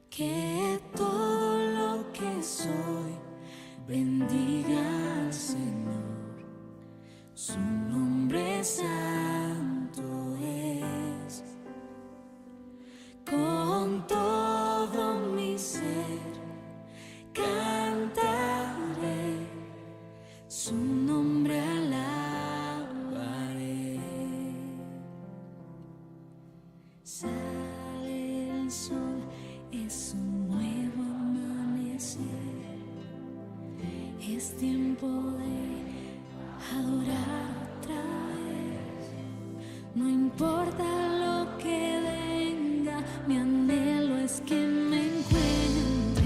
Que todo lo que soy bendiga al Señor. Su nombre santo es. Con todo mi ser cantaré, su nombre alabaré. Sale el sol, es un nuevo amanecer. Es tiempo de adorar otra vez. No importa lo que venga, mi anhelo es que me encuentres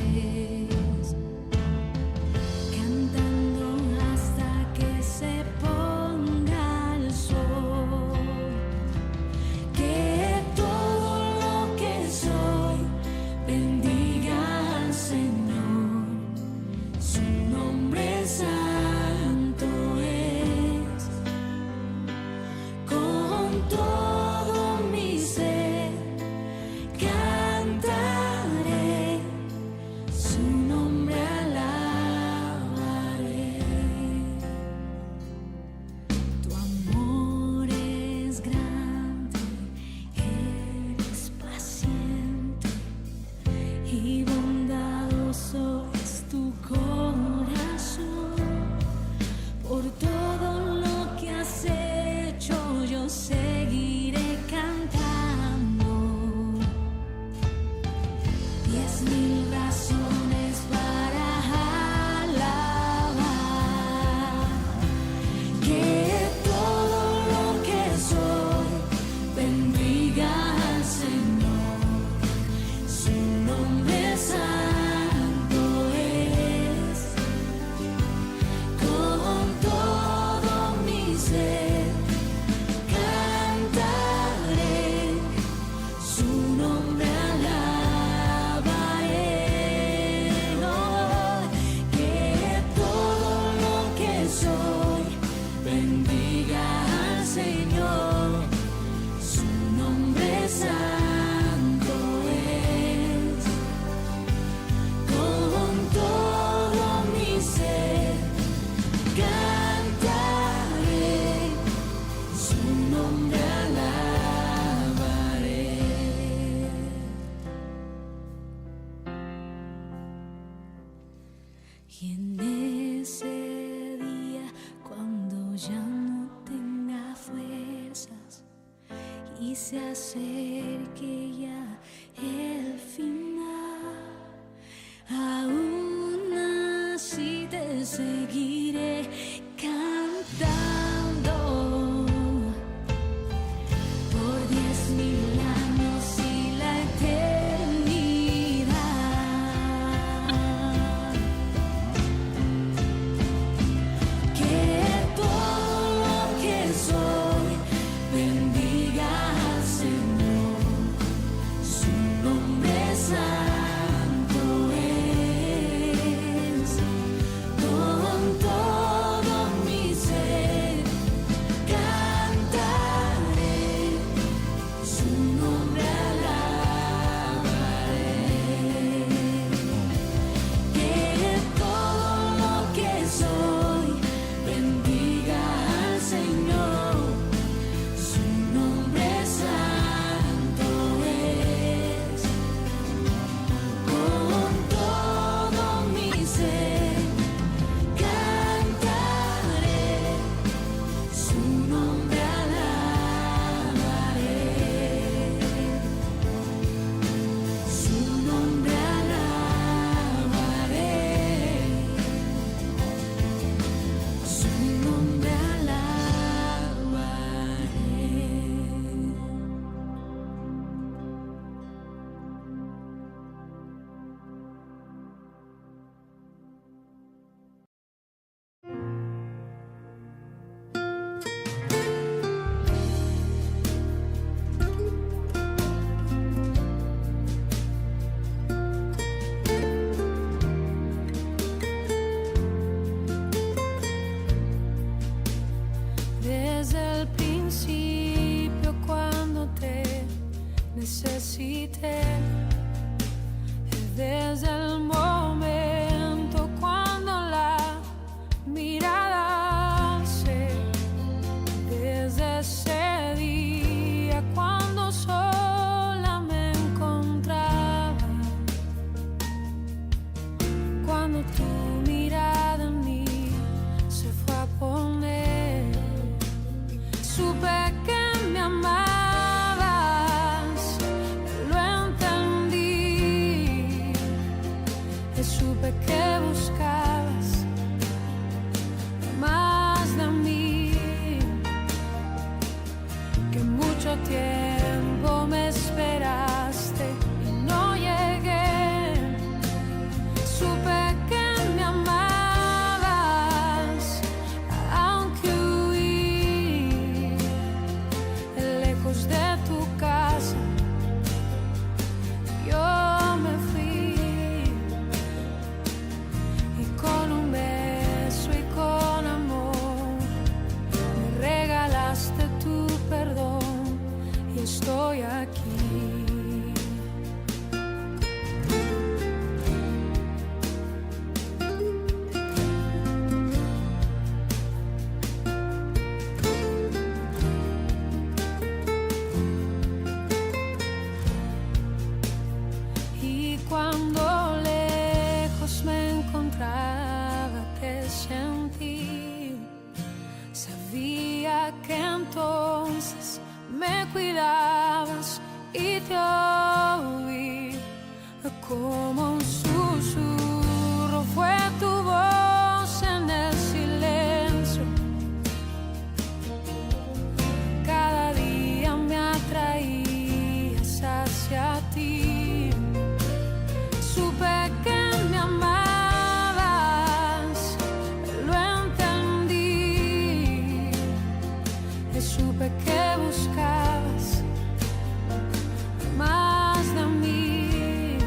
cantando hasta que se ponga el sol. Que todo lo que soy bendiga al Señor. Su nombre santo es. Con todo mi ser cantaré, su nombre alabaré. Tu amor es grande, eres paciente y bondadoso es tu corazón. Por todo lo que has hecho, yo seguiré cantando. 10,000 razones para alabar. Que todo lo que soy bendiga al Señor. Su nombre santo es. Con todo mi ser cantaré, su nombre alabaré. Oh, que todo lo que soy bendiga al Señor. Su nombre santo es. Con todo mi ser cantaré, su nombre alabaré. Y en ese día, cuando ya no tenga fuerzas y se acerque ya el final, aún así te seguiré cantando por 10,000 años y la eternidad. Que todo lo que soy bendiga al Señor. Su nombre santo es. Con todo mi ser cantaré, su nombre alabaré. Que todo lo que soy bendiga al Señor. Su nombre santo es. Con todo mi ser cantaré, su nombre alabaré. Su nombre alabaré. Su nombre Desde el principio, cuando te necesité, desde el momento cuando la mirada alcé, desde ese día cuando sola me encontraba, cuando tu mirada en mí se fue a poner, supe que me amabas, lo entendí, y supe que buscabas más de mí, que mucho tiempo me esperaste y no llegué, supe que me amabas, aunque huí lejos de tu casa, yo me fui, y con un beso y con amor me regalaste tu perdón, y estoy aquí. Y cuando lejos me encontraba, te sentí, sabía que entonces me cuidabas y te oí, como un susurro fue tu voz en el silencio, cada día me atraías hacia ti, supe que me amabas, lo entendí, y supe que buscabas más de mí,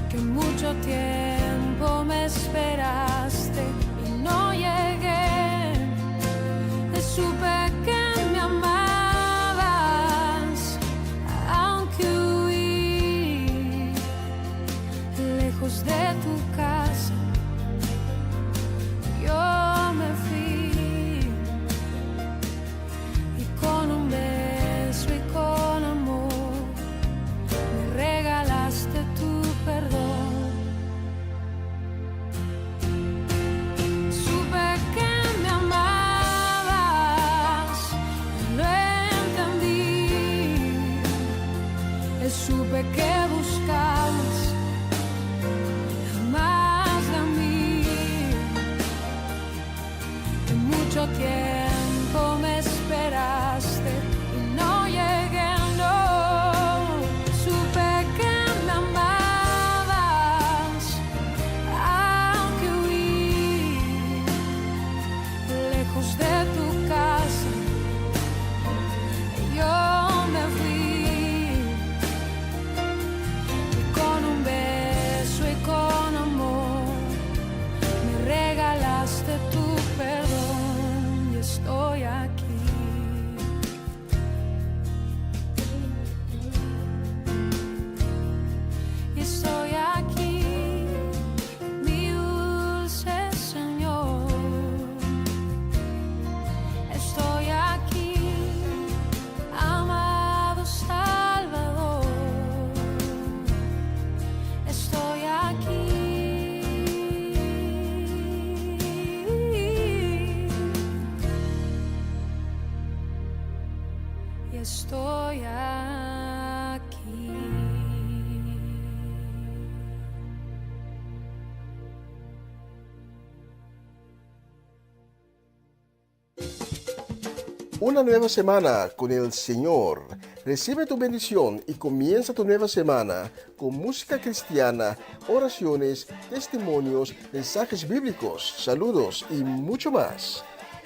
que mucho tiempo me esperaste y no llegué, y supe que me amabas, aunque huí lejos de tu casa, yo me fui, y con un beso y con amor me regalaste tu perdón. Supe que me amabas, lo entendí, y supe que buscabas más de mí, que mucho tiempo me esperaste y no llegué, no, supe que me amabas, aunque huí lejos de tu casa, yo me fui, y con un beso y con amor me regalaste tu perdón, y estoy aquí. Y estoy aquí, mi dulce Señor, estoy aquí, amado Salvador, estoy aquí, y estoy aquí. Una nueva semana con el Señor. Recibe tu bendición y comienza tu nueva semana con música cristiana, oraciones, testimonios, mensajes bíblicos, saludos y mucho más.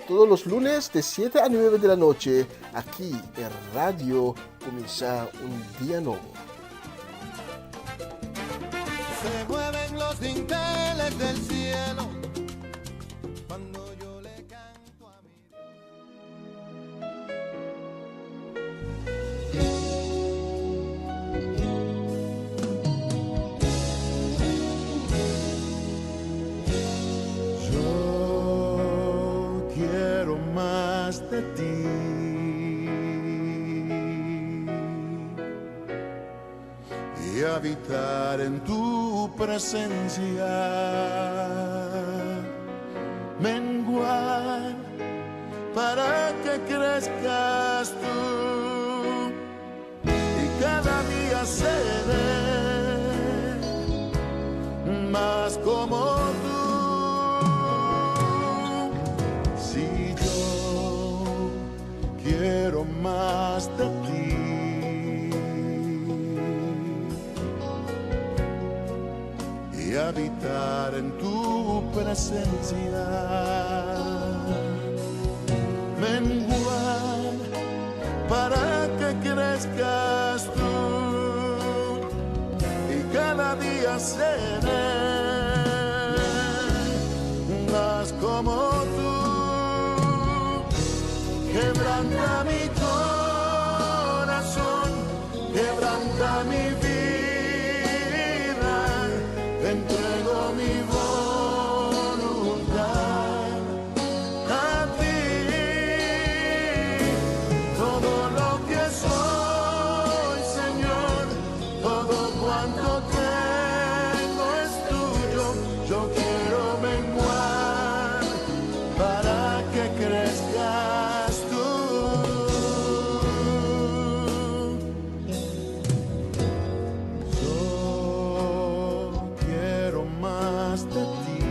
Todos los lunes de 7 a 9 de la noche, aquí en Radio Comienza un Día Nuevo. Se mueven los dinteles del cielo cuando yo le canto a mi Dios. de ti y habitar en tu presencia, menguar para que crezcas tú y cada día seré más como tú. Si yo quiero más de ti, y habitar en tu presencia, menguar para que crezcas tú y cada día seré más como tú. Quebranta mi corazón, quebranta mi vida, te entrego mi voluntad a ti. Todo lo que soy, Señor, todo cuanto tengo es tuyo. Yo quiero menguar para que crezcas tú. Yo quiero más de ti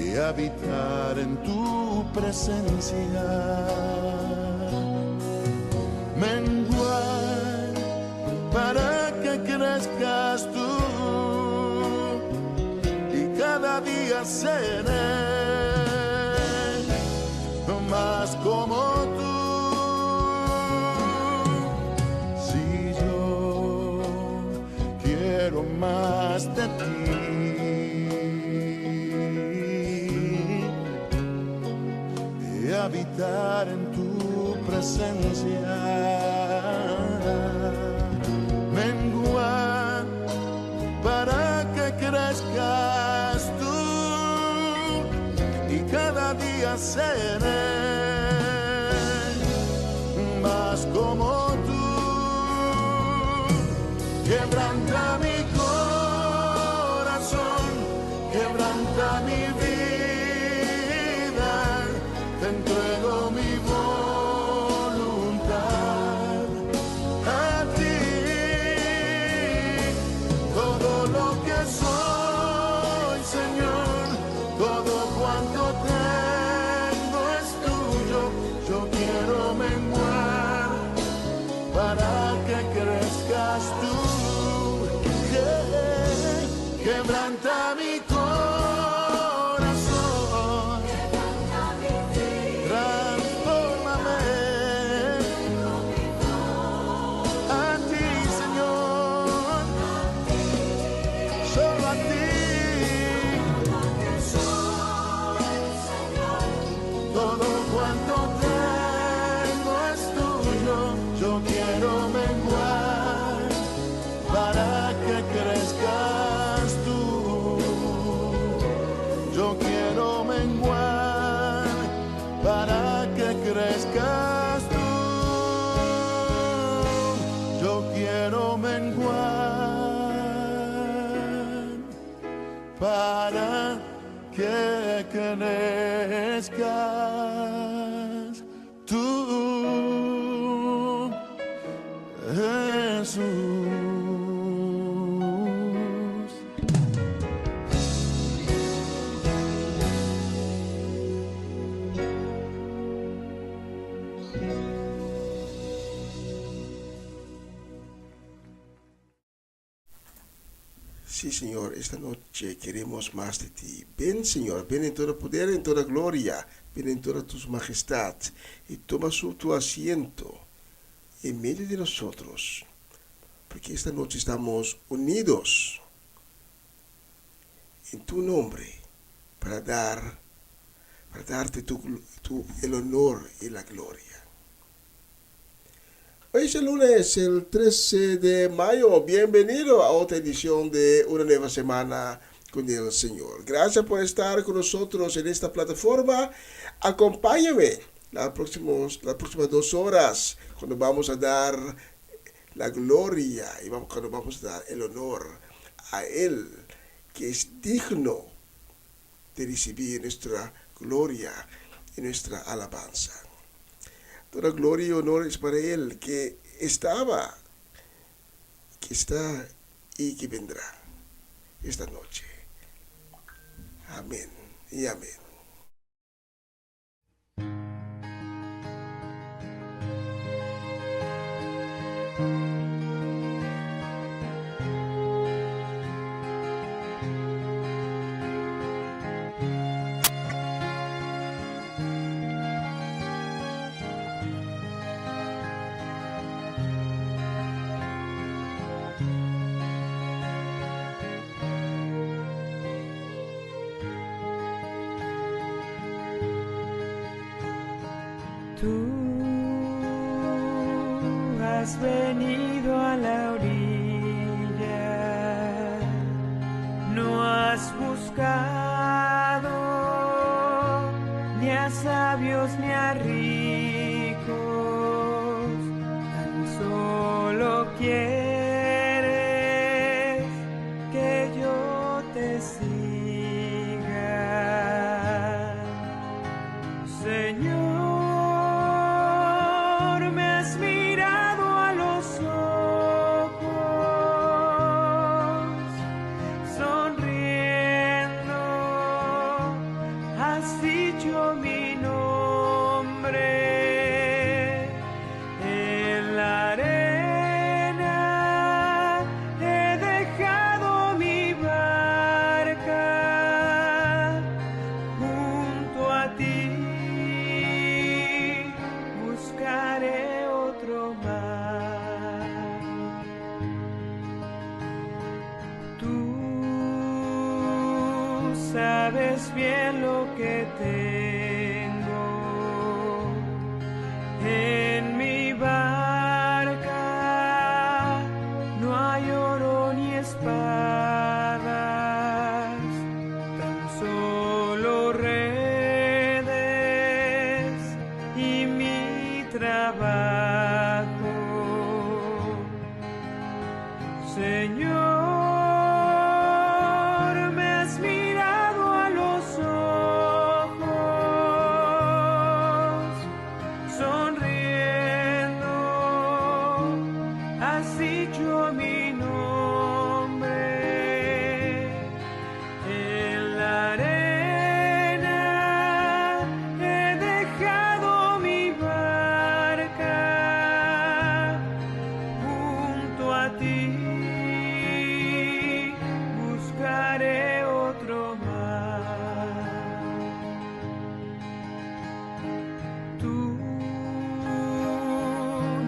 y habitar en tu presencia, menguar para que crezcas tú y cada día seré más como tú. Si yo quiero más de ti y habitar en tu presencia, menguar para que crezcas tú y cada día seré más como tú. Quebranta mi corazón, quebranta mi vida, te entrego mi voluntad a ti. Todo lo que soy, Señor, todo cuanto tengo es tuyo. Yo quiero menguar para que crezcas tú. Quebranta mi corazón, transfórmame a ti, Señor, solo a ti. Todo cuanto tengo es tuyo. Yo quiero menguar para que crezcas tú. Yo quiero menguar para que crezcas tú. Yo quiero menguar para que crezcas tú, Jesús. Sí, Señor, esta noche queremos más de ti. Ven, Señor, ven en todo poder, en toda gloria, ven en toda tu majestad y toma tu asiento en medio de nosotros, porque esta noche estamos unidos en tu nombre para darte el honor y la gloria. Hoy es el lunes, el 13 de mayo. Bienvenido a otra edición de Una Nueva Semana con el Señor. Gracias por estar con nosotros en esta plataforma. Acompáñame las próximas 2 horas cuando vamos a dar la gloria y cuando vamos a dar el honor a Él, que es digno de recibir nuestra gloria y nuestra alabanza. Toda gloria y honor es para Él, que estaba, que está y que vendrá esta noche. Amén y amén. Tú has venido a la orilla, no has buscado ni a sabios ni a ricos, tan solo quieres que yo te siga, Señor. Sabes bien lo que tengo en mi barca, no hay oro ni espadas, tan solo redes y mi trabajo, Señor.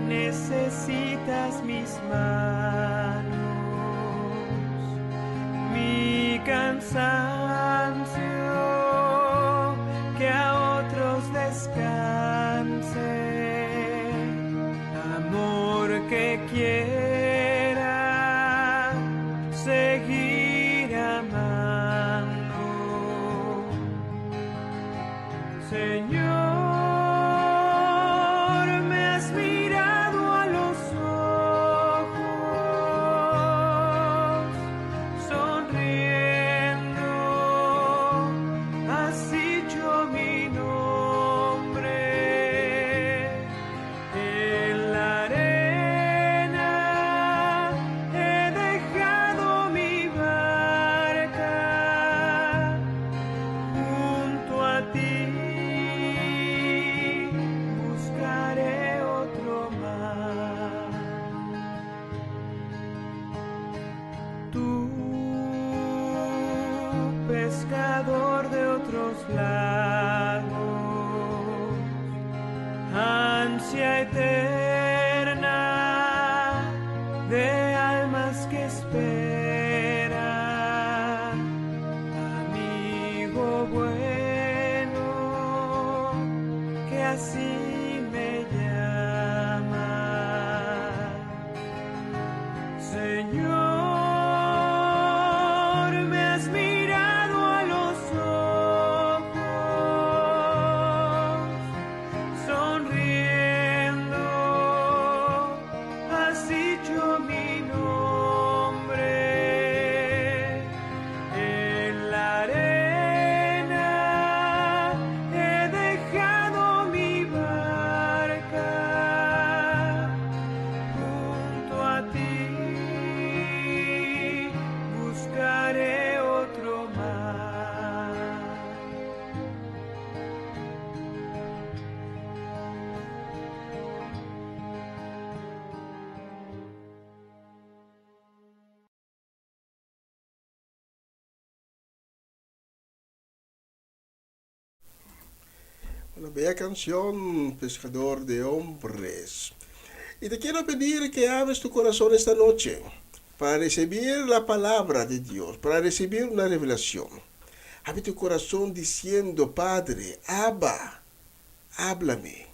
Necesitas mis manos, mi cansancio, que a otros descanse, amor que quiera seguir amando, Señor. Pescador de otros lagos, ansia eterna de almas que esperan, amigo bueno que así me llama, Señor, me has mirado Una bella canción, Pescador de Hombres. Y te quiero pedir que abres tu corazón esta noche para recibir la palabra de Dios, para recibir una revelación. Abre tu corazón diciendo, Padre, Abba, háblame,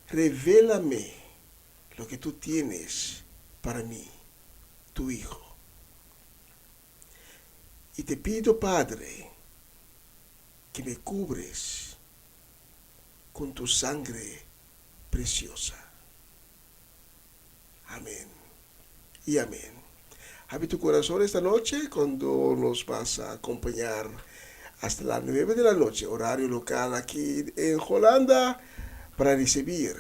revélame lo que tú tienes para mí, tu Hijo. Y te pido, Padre, que me cubres con tu sangre preciosa. Amén y amén. Abre tu corazón esta noche cuando nos vas a acompañar hasta las 9 de la noche, horario local aquí en Holanda, para recibir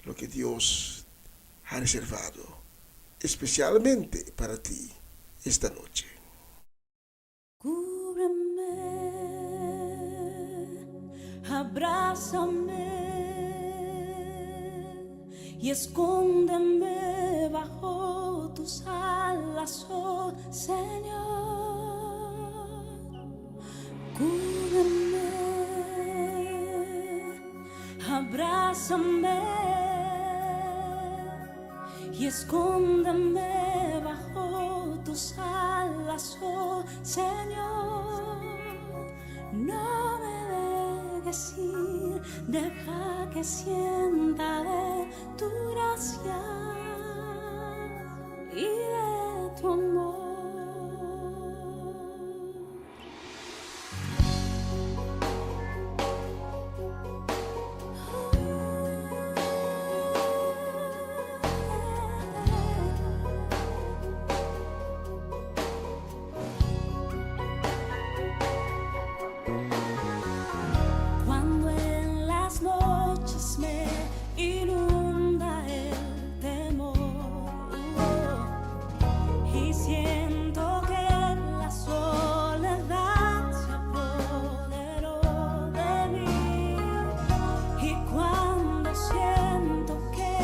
lo que Dios ha reservado especialmente para ti esta noche. Cúbreme, abrázame y escóndeme bajo tus alas, oh Señor. Cúbreme, abrázame y escóndeme bajo tus alas, oh Señor. No me dejes ir, deja que sienta de tu gracia y de tu amor. Cuando en las noches me inunda el temor y siento que la soledad se apoderó de mí, y cuando siento que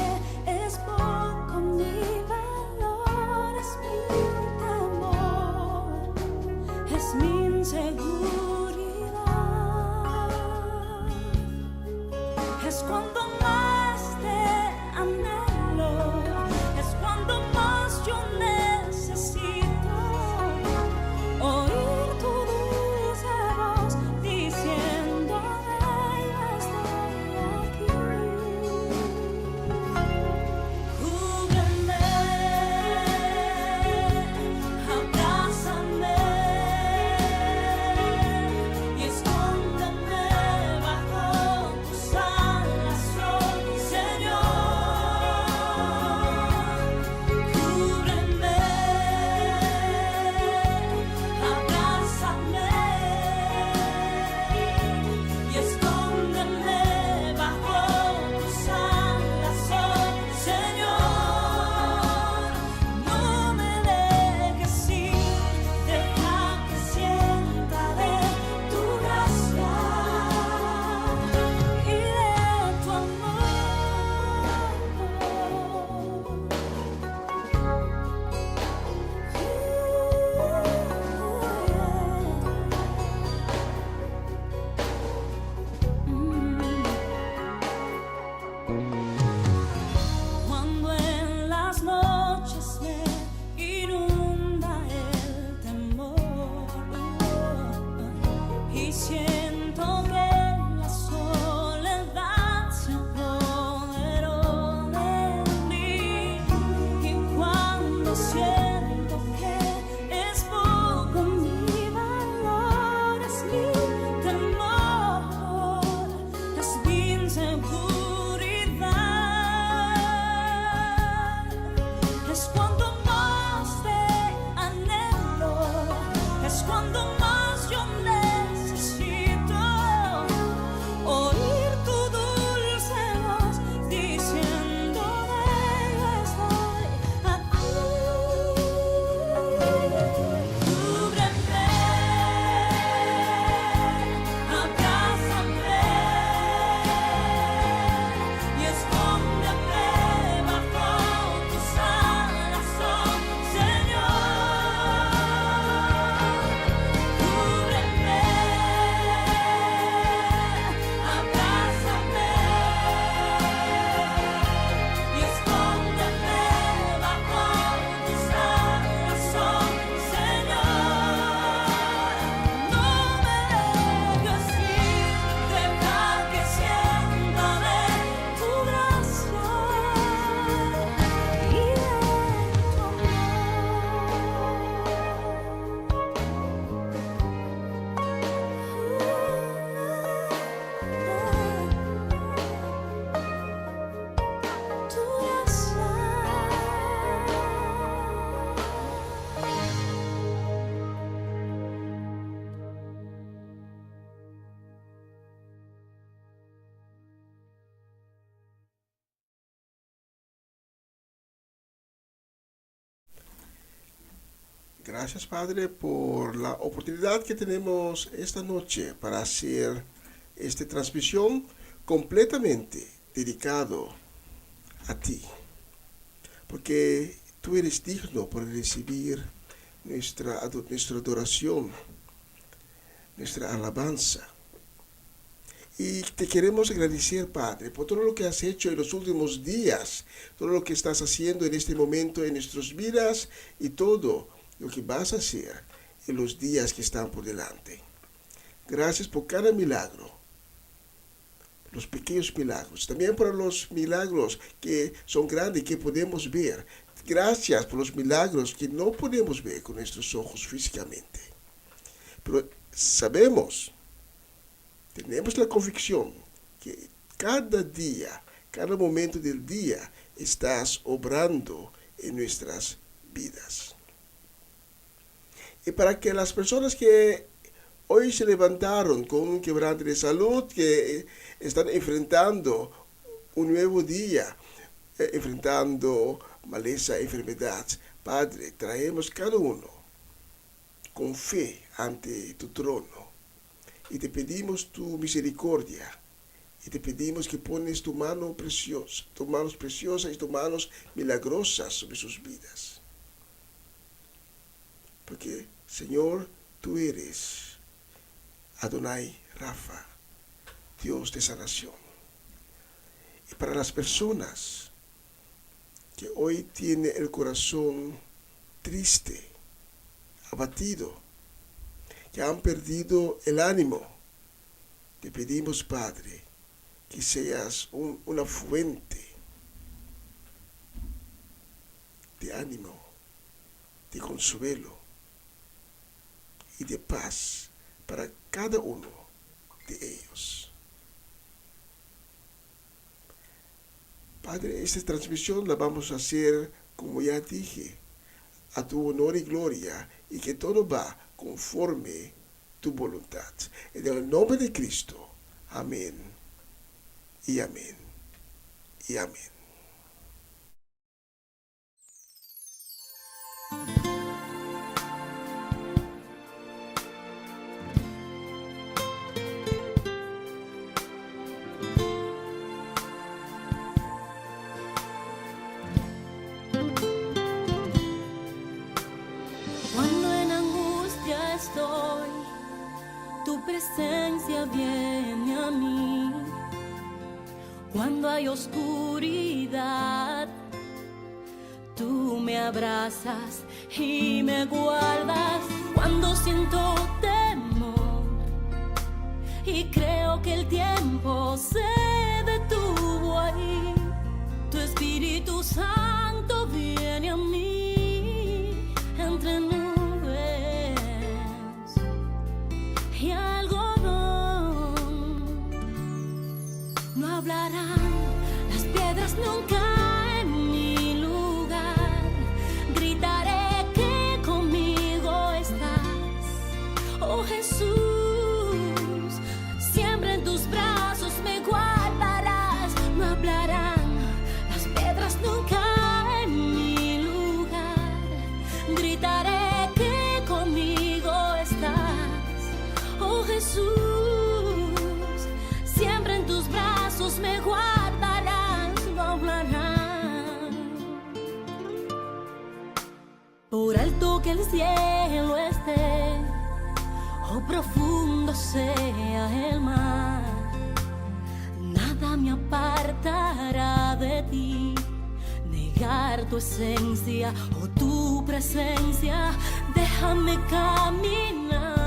es poco mi valor, es mi temor, es mi inseguridad. Es cuando más te anhelo, es cuando más yo necesito oír tu dulce voz diciéndome, yo estoy aquí. Cúbreme, abrázame y escóndeme bajo tus alas, Gracias, Padre, por la oportunidad que tenemos esta noche para hacer esta transmisión completamente dedicado a ti. Porque tú eres digno por recibir nuestra adoración, nuestra alabanza. Y te queremos agradecer, Padre, por todo lo que has hecho en los últimos días, todo lo que estás haciendo en este momento en nuestras vidas y todo lo que vas a hacer en los días que están por delante. Gracias por cada milagro, los pequeños milagros, también por los milagros que son grandes y que podemos ver. Gracias por los milagros que no podemos ver con nuestros ojos físicamente. Pero sabemos, tenemos la convicción que cada día, cada momento del día, estás obrando en nuestras vidas. Y para que las personas que hoy se levantaron con un quebranto de salud, que están enfrentando un nuevo día, enfrentando maleza, enfermedad, Padre, traemos cada uno con fe ante tu trono. Y te pedimos tu misericordia. Y te pedimos que pones tu mano preciosa, tus manos preciosas y tus manos milagrosas sobre sus vidas. Porque, Señor, tú eres Adonai Rafa, Dios de sanación. Y para las personas que hoy tienen el corazón triste, abatido, que han perdido el ánimo, te pedimos, Padre, que seas una fuente de ánimo, de consuelo y de paz para cada uno de ellos. Padre, esta transmisión la vamos a hacer, como ya dije, a tu honor y gloria, y que todo va conforme tu voluntad. En el nombre de Cristo. Amén. Y amén. Y amén. Cuando en angustia estoy, tu presencia viene a mí. Cuando hay oscuridad, tú me abrazas y me guardas. Cuando siento temor y creo que el tiempo se detuvo ahí, tu Espíritu Santo viene a mí entre nubes y algodón. No hablarán las piedras nunca en mi lugar. Gritaré que conmigo estás, oh Jesús. Siempre en tus brazos me guardarás. No hablarán las piedras nunca en mi lugar. Gritaré que conmigo estás, oh Jesús. Siempre en tus brazos me guardarás. No hablarán. Por alto que el cielo esté, o profundo sea el mar, nada me apartará de ti. Negar tu esencia o tu presencia, déjame caminar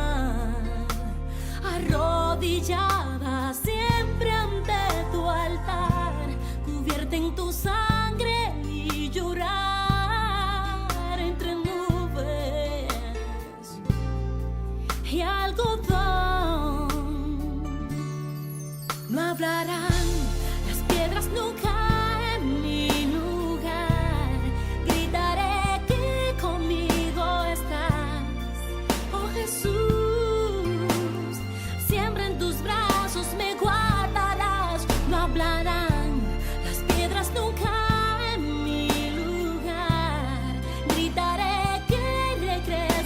arrodillada siempre ante tu altar, cubierta en tu sangre y llorar entre nubes y algodón. No hablarán las piedras nunca en mi lugar. Gritaré que conmigo estás, oh Jesús. Siempre en tus brazos me guardarás. No hablarán las piedras nunca en mi lugar. Gritaré que regresarás.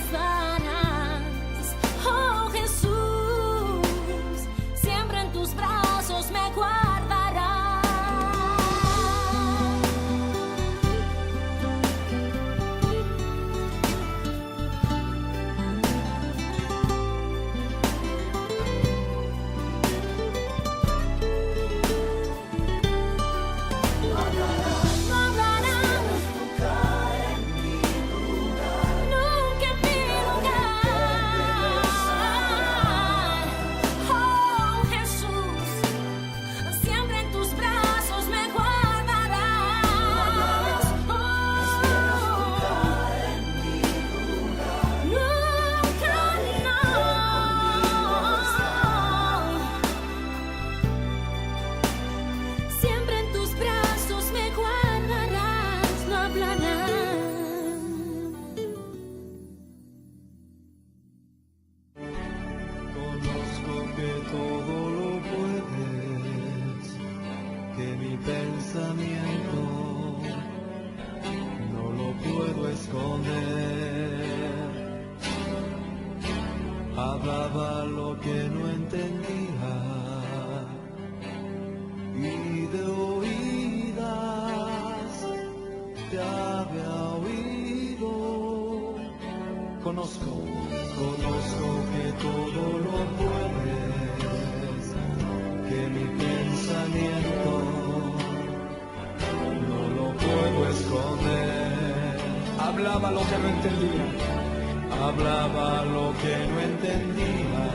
que mi pensamiento no lo puedo esconder. Hablaba lo que no entendía. Hablaba lo que no entendía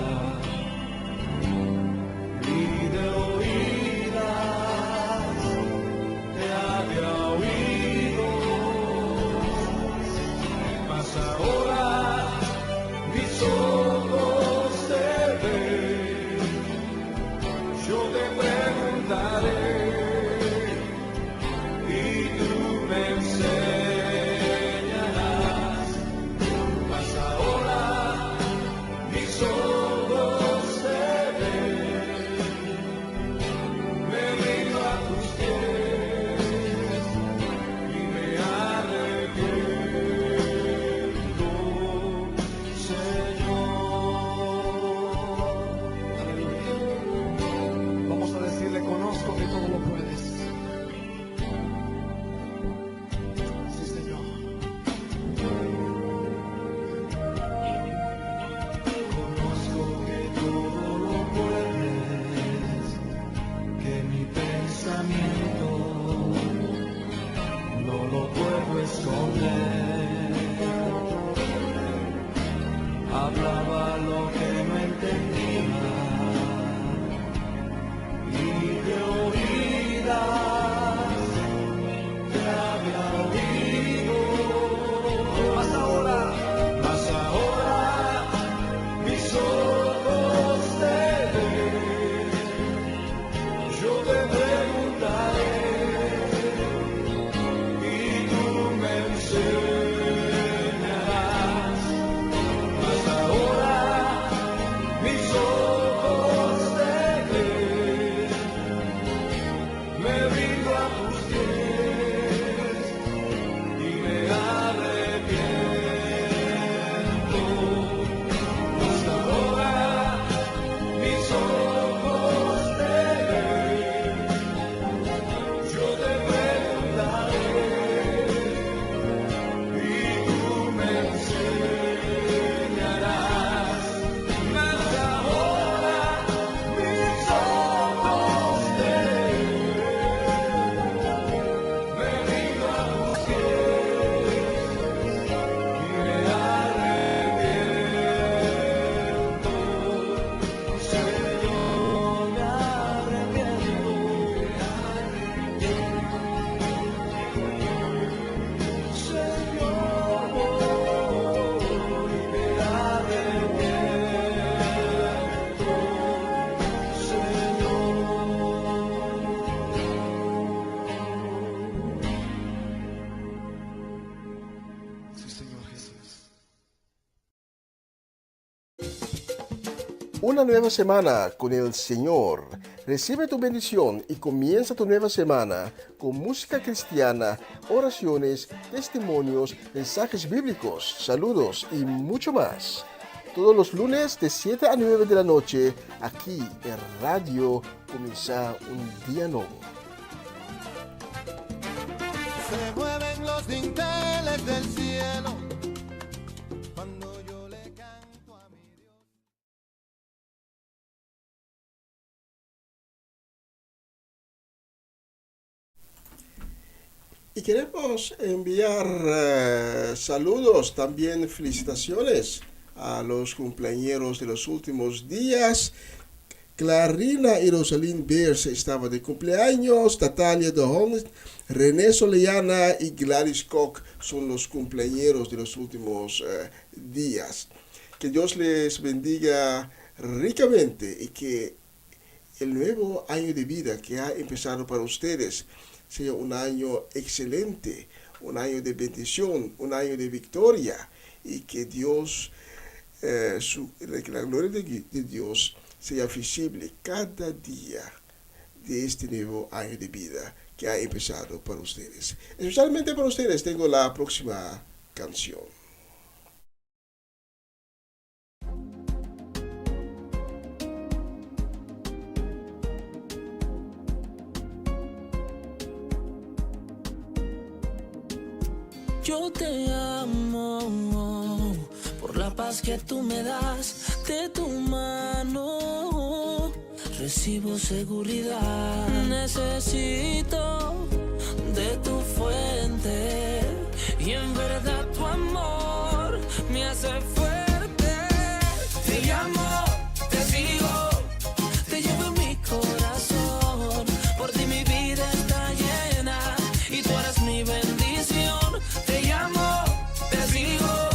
y de oídas te había oído, mas ahora mis ojos te ven. Yo te preguntaré y tú me enseñarás, mas ahora mis ojos te ven. Me rindo a tus pies y me arrepiento, Señor. Vamos a decirle, conozco que todo lo puedes. Sí, Señor. Conozco que todo lo puedes, que mi pensamiento no lo puedo esconder. Hablaba lo que no entendía y de oídas te había oído, mas ahora mis ojos te ven. Yo te preguntaré y tú me enseñarás, mas ahora mis ojos te ven. Me rindo a tus pies y me arrepiento, mas ahora mis ojos te ven. Yo te preguntaré y tú me enseñarás, mas ahora mis ojos te ven. Me rindo a tus pies y me arrepiento, Señor, me arrepiento, Señor, me arrepiento, Sí, Señor Jesús. Una nueva semana con el Señor. Recibe tu bendición y comienza tu nueva semana con música cristiana, oraciones, testimonios, mensajes bíblicos, saludos y mucho más. Todos los lunes de 7 a 9 de la noche, aquí en Radio Comienza un Día Nuevo. Se mueven los dinteles del cielo cuando yo le canto a mi Dios. Y queremos enviar saludos, también felicitaciones a los cumpleañeros de los últimos días. Clarina y Rosalind Beers estaba de cumpleaños, Natalia de Holland, René Soleana y Gladys Koch son los cumpleañeros de los últimos días. Que Dios les bendiga ricamente y que el nuevo año de vida que ha empezado para ustedes sea un año excelente, un año de bendición, un año de victoria y que Dios, que la gloria de Dios sea visible cada día de este nuevo año de vida que ha empezado para ustedes. Especialmente para ustedes tengo la próxima canción. Yo te amo por la paz que tú me das, de tu mano recibo seguridad. Necesito de tu fuente y en verdad tu amor me hace fuerte. Te llamo, te sigo, te llevo en mi corazón. Por ti mi vida está llena y tú eres mi bendición. Te llamo, te sigo,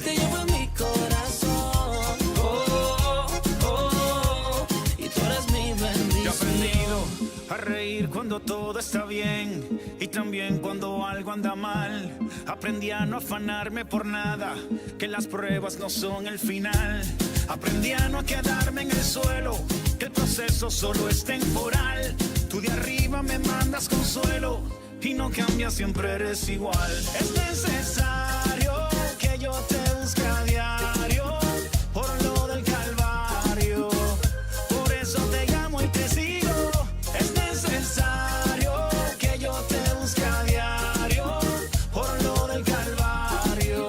te llevo en mi corazón. Oh, oh, oh, y tú eres mi bendición. Yo he aprendido a reír cuando todo está bien y también cuando algo anda mal. Aprendí a no afanarme por nada, que las pruebas no son el final. Aprendí a no quedarme en el suelo, que el proceso solo es temporal. Tú de arriba me mandas consuelo y no cambias, siempre eres igual. Es necesario que yo te busque a diario por lo del Calvario. Por eso te llamo y te sigo. Es necesario que yo te busque a diario por lo del Calvario.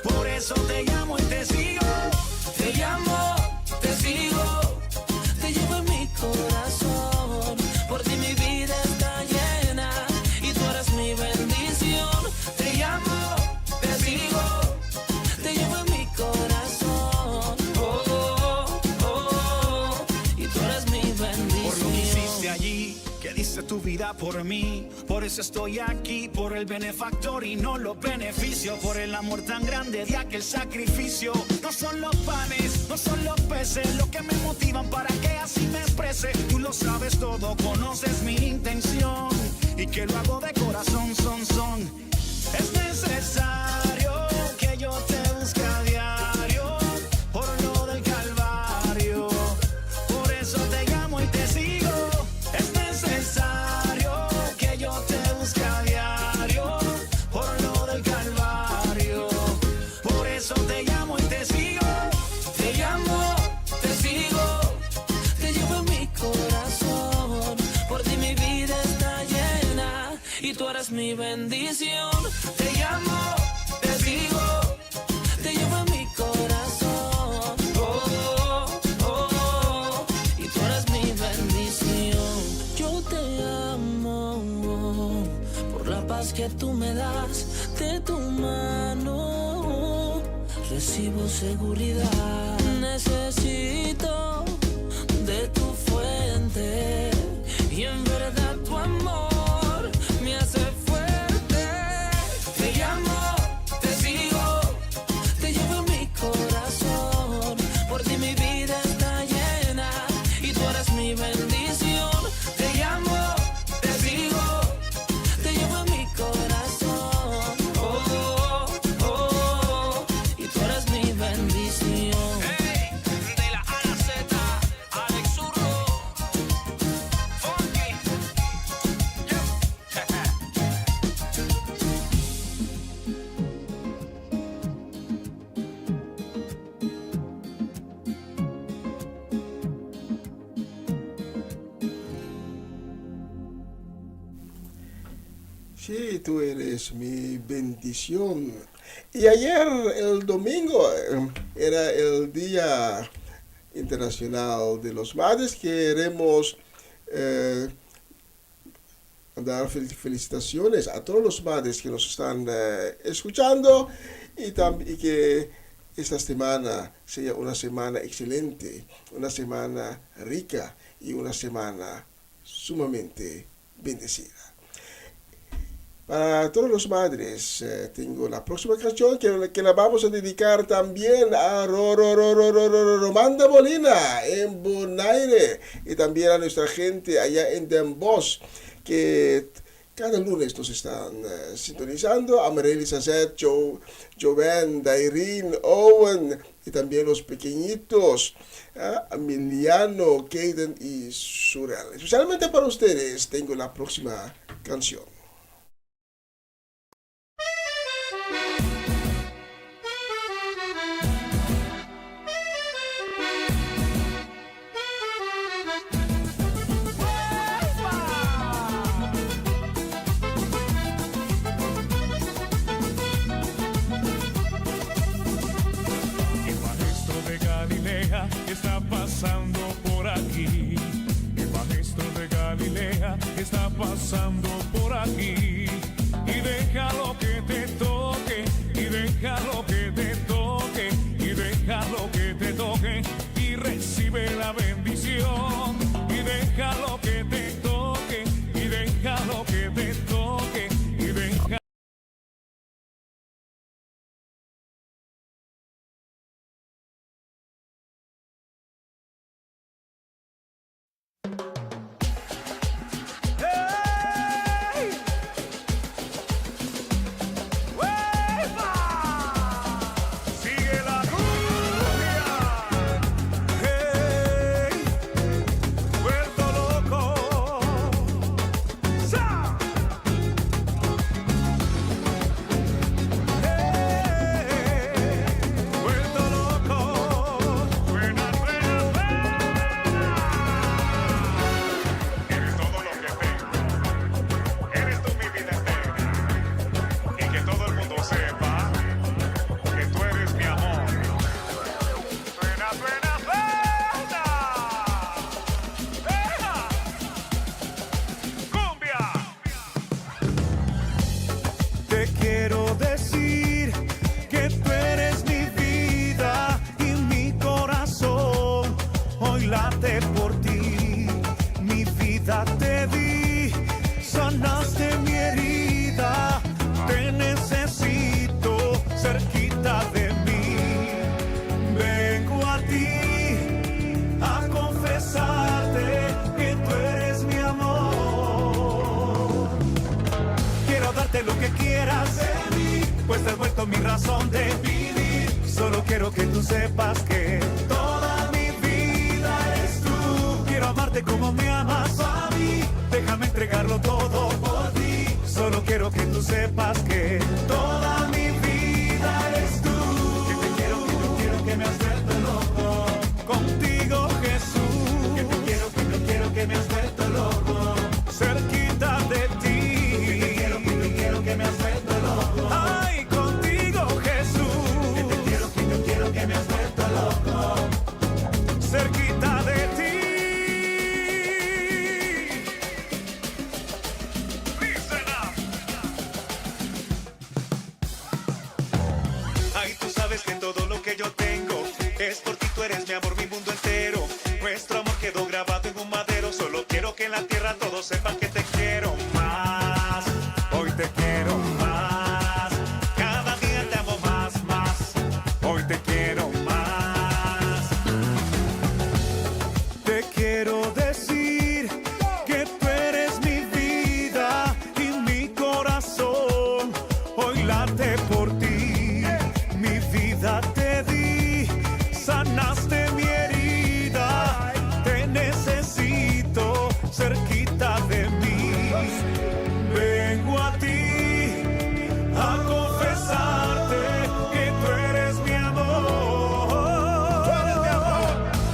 Por eso te llamo y te sigo. Te llamo, te sigo, te llevo en mi corazón. Por ti mi vida está llena y tú eres mi bendición. Te llamo, te sigo, te llevo en mi corazón. Oh, oh, oh, y tú eres mi bendición. Por lo que hiciste allí, que diste tu vida por mí. Por eso estoy aquí, por el benefactor y no los beneficios. Por el amor tan grande de aquel sacrificio. No son los panes, no son los peces lo que me motivan para que así me exprese. Tú lo sabes todo, conoces mi intención y que lo hago de corazón, son. Es necesario que yo te busque a diario por lo del Calvario. Por eso te llamo y te sigo. Es necesario que yo te busque a diario por lo del Calvario. Por eso te llamo y te sigo. Te llamo, te sigo, te llevo en mi corazón. Por ti mi vida está llena y tú eres mi bendición. Te llamo, te sigo, te llevo en mi corazón. Oh, oh, oh, y tú eres mi bendición. Yo te amo por la paz que tú me das. De tu mano recibo seguridad. Necesito de tu fuente y en verdad tu amor me hace fuerte. Te llamo, te sigo, te llevo en mi corazón. Por ti mi vida está llena y tú eres mi bendición. Te llamo, te sigo, te llevo en mi corazón. Oh, oh, oh, y tú eres mi bendición. Hey, de la A a la Z, Alex Zurdo, Funky, Sí, tú eres mi bendición. Y ayer, el domingo, era el Día Internacional de los Madres. Queremos dar felicitaciones a todos los madres que nos están escuchando y que esta semana sea una semana excelente, una semana rica y una semana sumamente bendecida. Para todas las madres, tengo la próxima canción que la vamos a dedicar también a Romanda Molina en Bonaire y también a nuestra gente allá en Den Bosch, que cada lunes nos están sintonizando. A Marely Sazet, Joven, Dairin, Owen y también los pequeñitos, Emiliano, Kaden y Surel. Especialmente para ustedes tengo la próxima canción. Está pasando por aquí. pasando por aquí y déjalo que te toque, y déjalo que te toque, y déjalo que te toque, y recibe la bendición, y déjalo que te toque, y déjalo que te toque, y déjalo. Sigue la cumbia, hey, vuelto loco, ¡sa! Hey, vuelto loco, suena, suena, suena. Eres todo lo que tengo, eres tú mi vida entera, y que todo el mundo sepa que tú eres mi amor. Suena, suena, suena. ¡Deja! ¡Cumbia! Te quiero decir que tú eres mi vida y mi corazón hoy late por ti. Mi vida te di, sanaste mi herida. Te necesito cerquita de mí. Vengo a ti a confesarte que tú eres mi amor. Quiero darte lo que quieras de mí, pues te has vuelto mi razón de vivir. Solo quiero que tú sepas que toda mi vida eres tú. Quiero amarte como me amas a mí. Déjame entregarlo todo por ti. Solo quiero que tú sepas que toda mi vida eres tú. Que te quiero, que me has vuelto loco. Contigo, Jesús. Que te quiero, que me has vuelto loco. Cerquita de ti. Que quiero, que me has vuelto loco. Ay, contigo, Jesús. Que te quiero, que me has vuelto loco. Cerquita de ti. Listen up. Ay, tú sabes que todo lo que yo tengo es por ti, tú eres mi amor, mi mundo entero. Nuestro amor quedó grabado en un madero. Solo quiero que en la tierra todos sepan que te quiero más. Hoy te quiero más. Cada día te amo más, más. Hoy te quiero más. Te quiero decir que tú eres mi vida y mi corazón hoy late por ti. Mi vida te di, sanaste mi herida. Te necesito cerquita de mí. Vengo a ti a confesarte que tú eres mi amor. Tú eres mi amor.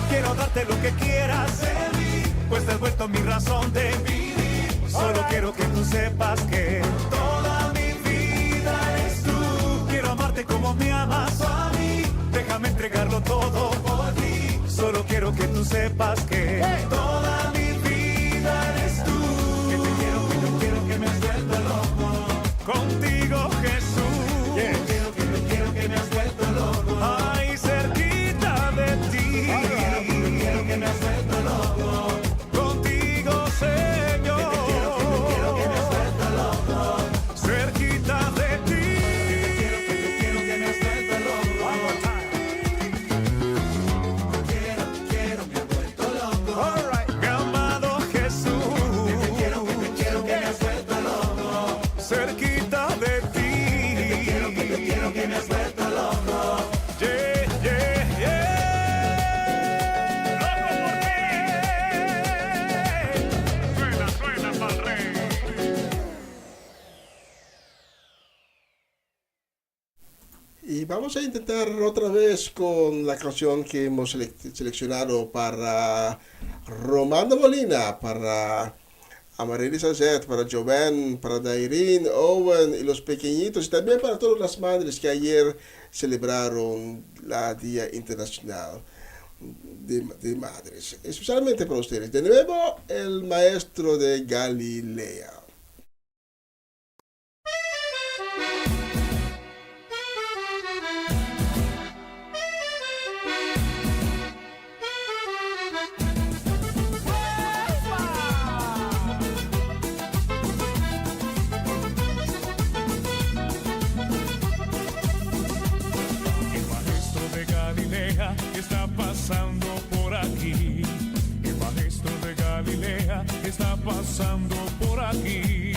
Quiero darte lo que quieras de mí, pues te has vuelto mi razón de vivir. Solo quiero que tú sepas que toda mi vida eres tú. Quiero amarte como me amas a mí. Déjame entregarlo todo por ti. Solo quiero que tú sepas que toda mi vida eres tú. Que te quiero, que me has vuelto loco. Contigo, Jesús. Que te quiero, que me has vuelto loco. Ay, cerquita de ti. Que quiero, que me has vuelto loco. Contigo, Señor. Que te quiero, que me has vuelto loco. Cerquita de ti. Que quiero, que me has vuelto loco. One more time. Quiero, me has vuelto loco. All right. Mi amado Jesús. Que te quiero, que me has vuelto loco. Cerquita de ti. Que quiero, que me has vuelto loco. Yeah, yeah, yeah. Loco por ti. Suena, pa'l rey. Y vamos a intentar otra vez con la canción que hemos seleccionado para Romando Molina, para Amaryllis Azet, para Joven, para Dairin, Owen y los pequeñitos, y también para todas las madres que ayer celebraron la Día Internacional. de madres, especialmente para ustedes. De nuevo, el maestro de Galilea. Está pasando por aquí, el maestro de Galilea está pasando por aquí,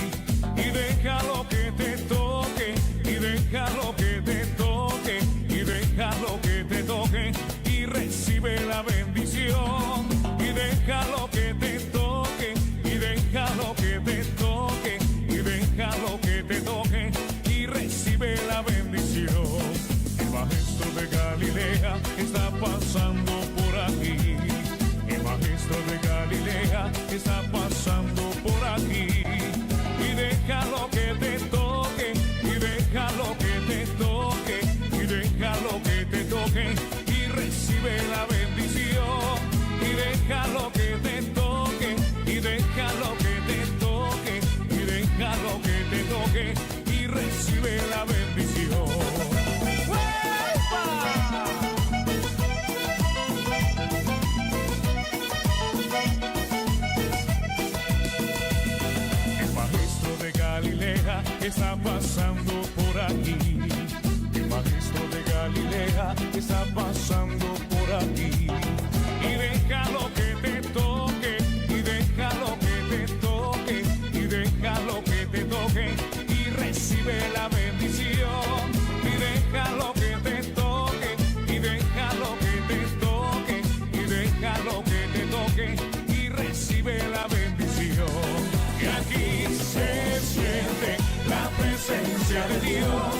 y déjalo que te toque, y déjalo que te toque, y déjalo que te toque, y recibe la bendición, y déjalo que te toque, y déjalo que te toque, y déjalo que te toque, y recibe la bendición. El maestro de Galilea está pasando por aquí. El maestro de Galilea está pasando por aquí. Y déjalo que te toque, y déjalo que te toque, y déjalo que te toque, y recibe la bendición. Y déjalo que te toque, y déjalo que te toque, y déjalo que te toque, y recibe la bendición. Está pasando por aquí, el maestro de Galilea está pasando por aquí, y déjalo que te toque, y déjalo que te toque, y déjalo que te toque, y recibe la bendición, y déjalo que te toque, y déjalo que te toque, y déjalo que te toque, y recibe la bendición. Y aquí se siente la presencia de Dios,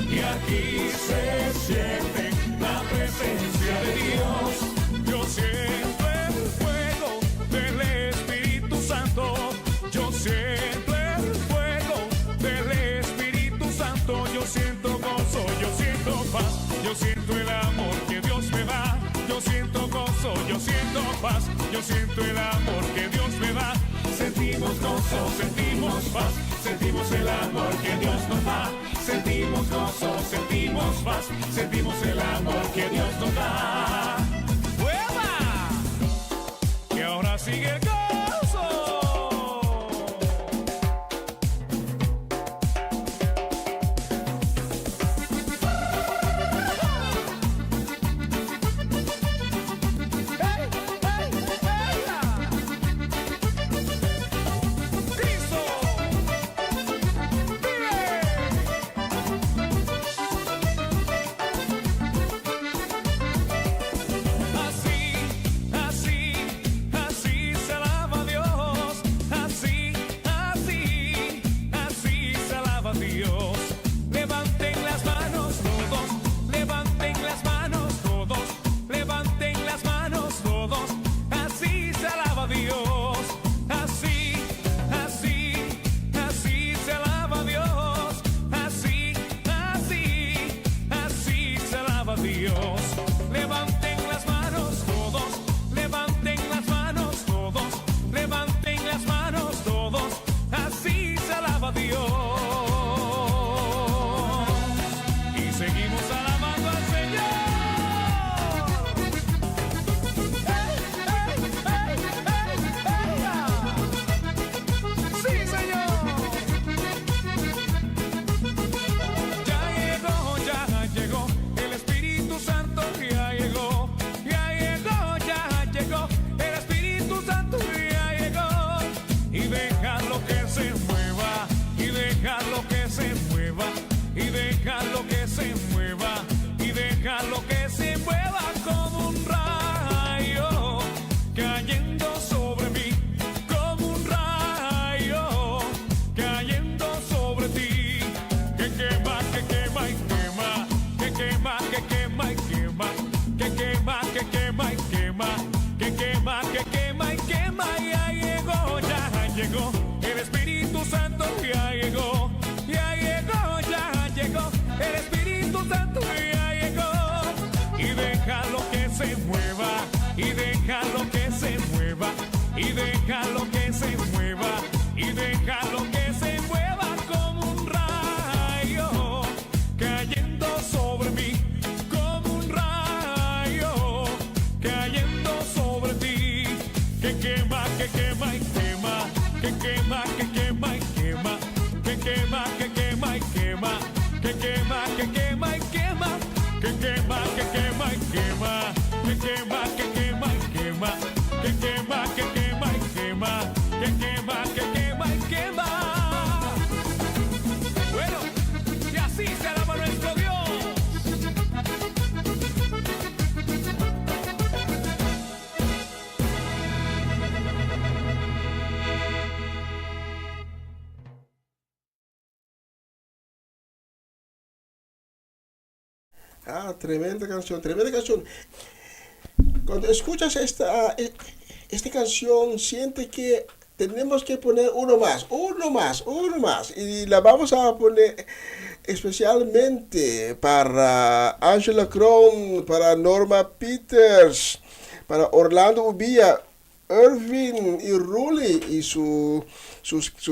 y aquí se siente la presencia de Dios. Yo siento el fuego del Espíritu Santo, yo siento el fuego del Espíritu Santo, yo siento gozo, yo siento paz, yo siento el amor que Dios me da, yo siento gozo, yo siento paz, yo siento el amor que Dios me da. Sentimos gozo, sentimos paz, sentimos el amor que Dios nos da. Sentimos gozo, sentimos paz, sentimos el amor que Dios nos da. ¡Hueva! Que ahora sigue el gozo. llegó, el Espíritu Santo ya llegó, ya llegó, el Espíritu Santo ya llegó, y déjalo que se mueva. déjalo que se mueva y déjalo que se mueva como un rayo cayendo sobre mí, como un rayo cayendo sobre ti, que quema, que quema y quema, que quema, que quema y quema, que quema, que quema y quema, que quema, que quema y quema, que quema, que quema y quema, que quema, que quema y quema, que quema, que quema y quema, que quema, que quema y quema. Bueno, y así se alaba nuestro Dios. Ah, tremenda canción, tremenda canción. Cuando escuchas esta canción, siente que tenemos que poner uno más, uno más, uno más. Y la vamos a poner especialmente para Angela Cron, para Norma Peters, para Orlando Ubilla, Irvin y Rulli y su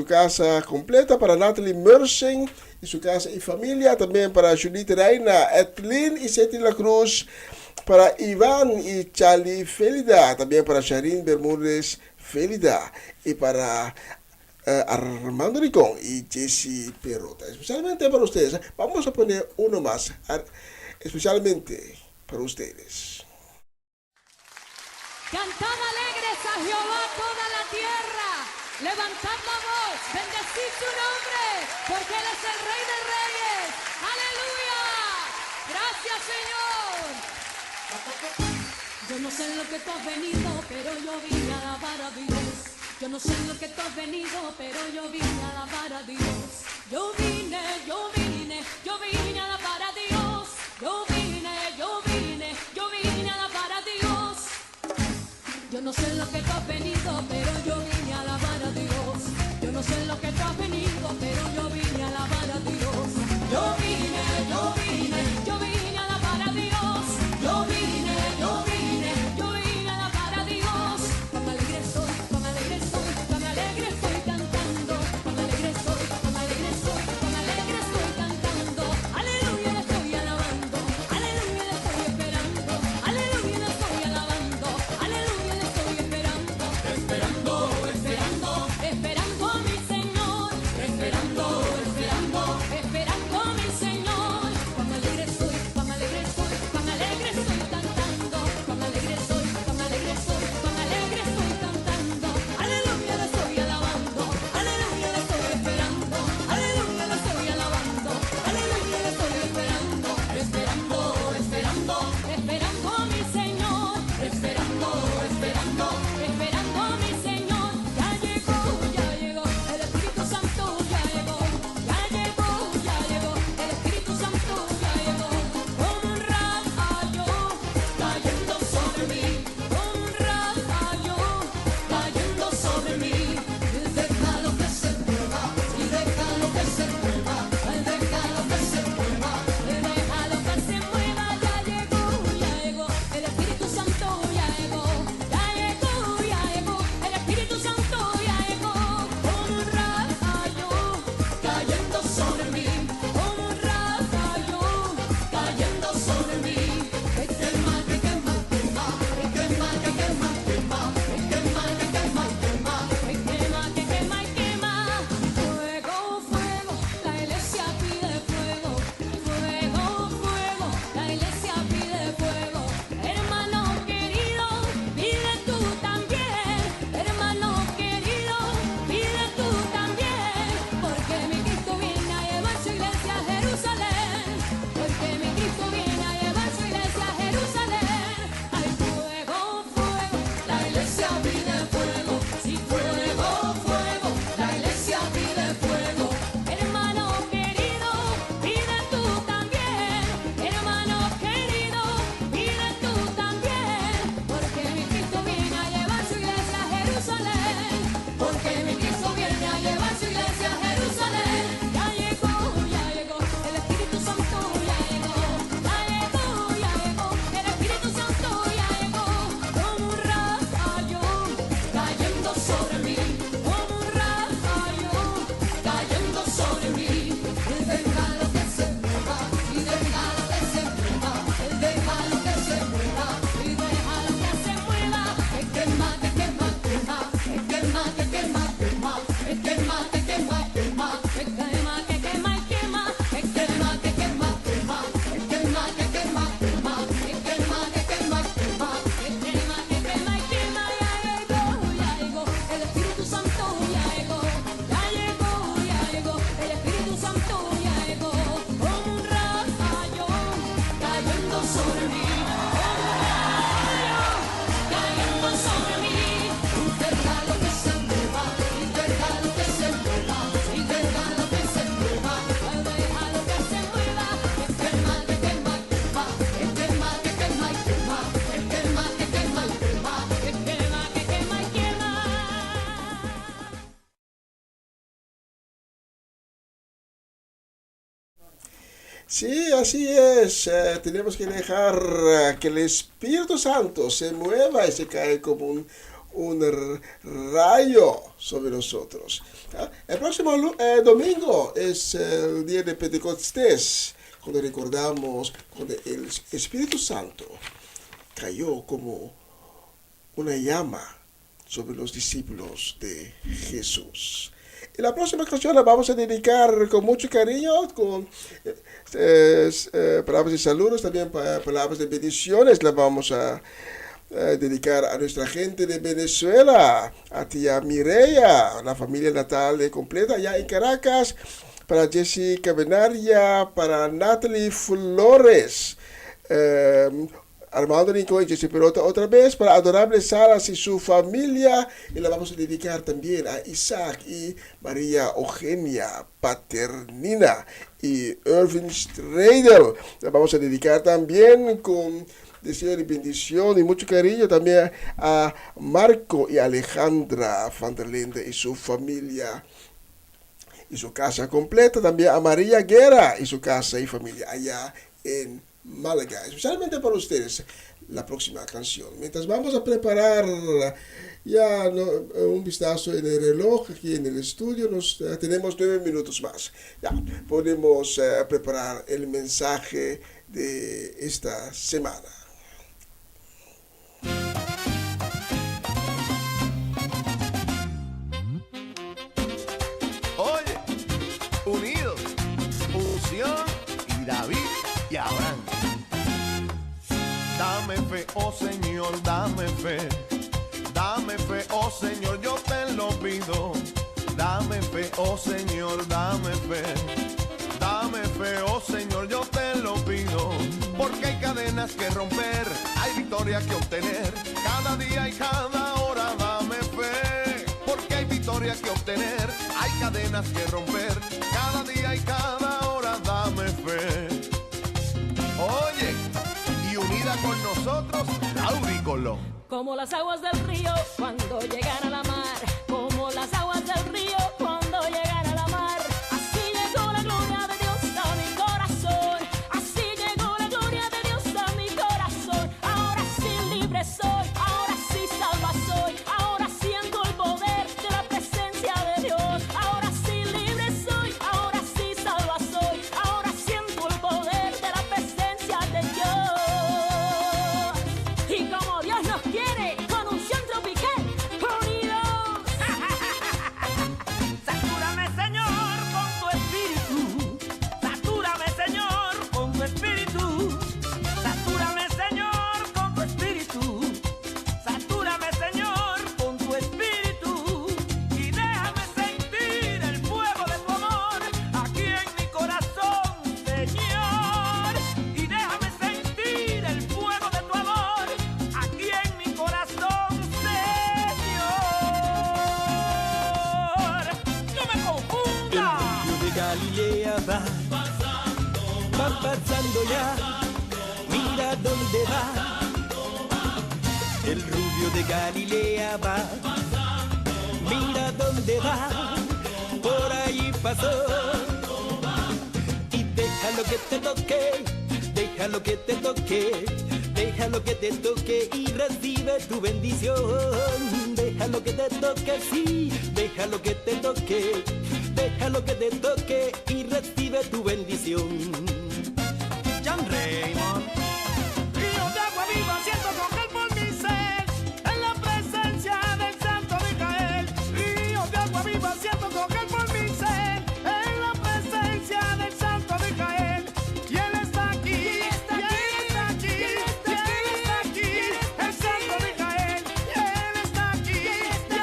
casa completa, para Natalie Mersen y su casa y familia, también para Judith Reina, Etlin y Seti La Cruz, para Iván y Charlie Felida, también para Sharin Bermúdez Felida y para Armando Ricón y Jesse Perrota, especialmente para ustedes. Vamos a poner uno más, especialmente para ustedes. Cantad alegres a Jehová toda la tierra, levantad la voz, bendecid su nombre, porque Él es el Rey de Reyes. ¡Aleluya! ¡Gracias, Señor! Yo no sé en lo que tú has venido, pero yo vine a alabar a Dios. Yo no sé en lo que tú has venido, pero yo vine a alabar a Dios. Yo vine a alabar a Dios. Yo vine a alabar a Dios. Yo no sé en lo que tú has venido, pero yo vine a alabar a Dios. Yo no sé en lo que tú has venido, pero yo vine a alabar a Dios. Yo vine a alabar a Dios. Yo vine a alabar a Dios. Cuán alegre estoy, cuán alegre estoy, cuán alegre estoy cantando. Cuán alegre estoy, cuán alegre estoy, cuán alegre estoy cantando. Aleluya, le estoy alabando. Aleluya, le estoy esperando. Aleluya, le estoy alabando. Aleluya, le estoy esperando. Esperando, esperando. Sí, así es. Tenemos que dejar que el Espíritu Santo se mueva y se cae como un rayo sobre nosotros. El próximo domingo es el día de Pentecostés, cuando recordamos cuando el Espíritu Santo cayó como una llama sobre los discípulos de Jesús. Y la próxima canción la vamos a dedicar con mucho cariño, con palabras de saludos, también palabras de bendiciones. La vamos a dedicar a nuestra gente de Venezuela, a tía Mireya, la familia natal completa allá en Caracas, para Jessica Benaria, para Natalie Flores, Armando Rincón y Jessy Perota otra vez, para Adorable Salas y su familia, y la vamos a dedicar también a Isaac y María Eugenia Paternina y Irving Strader. La vamos a dedicar también con deseo de bendición y mucho cariño también a Marco y Alejandra Van der Linde y su familia y su casa completa, también a María Guerra y su casa y familia allá en Málaga, especialmente para ustedes la próxima canción. Mientras vamos a preparar ya un vistazo en el reloj aquí en el estudio, tenemos 9 minutos más. Ya podemos preparar el mensaje de esta semana. Oye, unidos, unción y David y Abraham. Dame fe, oh Señor, dame fe, oh Señor, yo te lo pido. Dame fe, oh Señor, dame fe, oh Señor, yo te lo pido. Porque hay cadenas que romper, hay victoria que obtener, cada día y cada hora dame fe. Porque hay victoria que obtener, hay cadenas que romper, cada día y cada hora dame fe. Oye, y unida con nosotros, Lauri Colón. Como las aguas del río cuando llegan a la mar, como las aguas del río cuando llegan a la mar. Así llegó la gloria de Dios a mi corazón, así llegó la gloria de Dios a mi corazón. Ahora sí libre soy, ahora sí salva soy, ahora siento el poder de la presencia de Dios. Ahora sí libre soy, ahora sí salva soy, ahora siento el poder de la presencia de Dios. Y como Dios nos quiere, con unción tropical, unidos. Satúrame, Señor, con tu espíritu. Satúrame, Señor, con tu espíritu. Satúrame, Señor, con tu espíritu. Satúrame, Señor, con tu espíritu. Y déjame sentir el fuego de tu amor aquí en mi corazón, Señor. Y déjame sentir el fuego de tu amor aquí en mi corazón, Señor. No me confunda. El rubio de Galilea va pasando ya, mira dónde va. El rubio de Galilea va, mira dónde va, por ahí pasó. Y déjalo que te toque, déjalo que te toque, déjalo que te toque y recibe tu bendición. Déjalo que te toque, sí, déjalo que te toque, déjalo que te toque y recibe tu bendición. Jan Raymond. Río de agua viva siento correr por mi ser, en la presencia del Santo Micael. Río de agua viva siento correr por mi ser, en la presencia del Santo Micael. Y él está aquí, y él está aquí, y él está aquí, el Santo Micael. Y él está aquí, y él está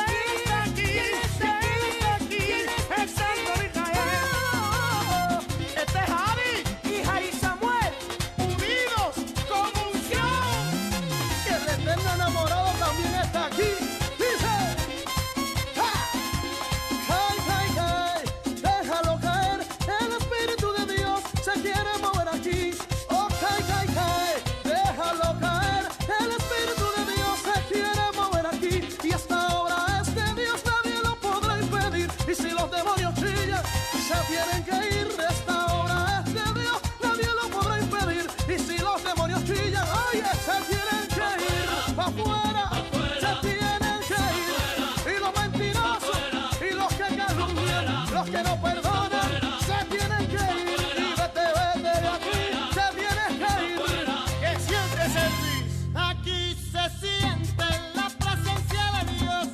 aquí, y él está aquí, el Santo Micael. que no perdonan se tienen que ir. Y vete, vete de aquí, se tienen que ir. ¿Qué sientes, Elvis? Aquí se siente la presencia de Dios.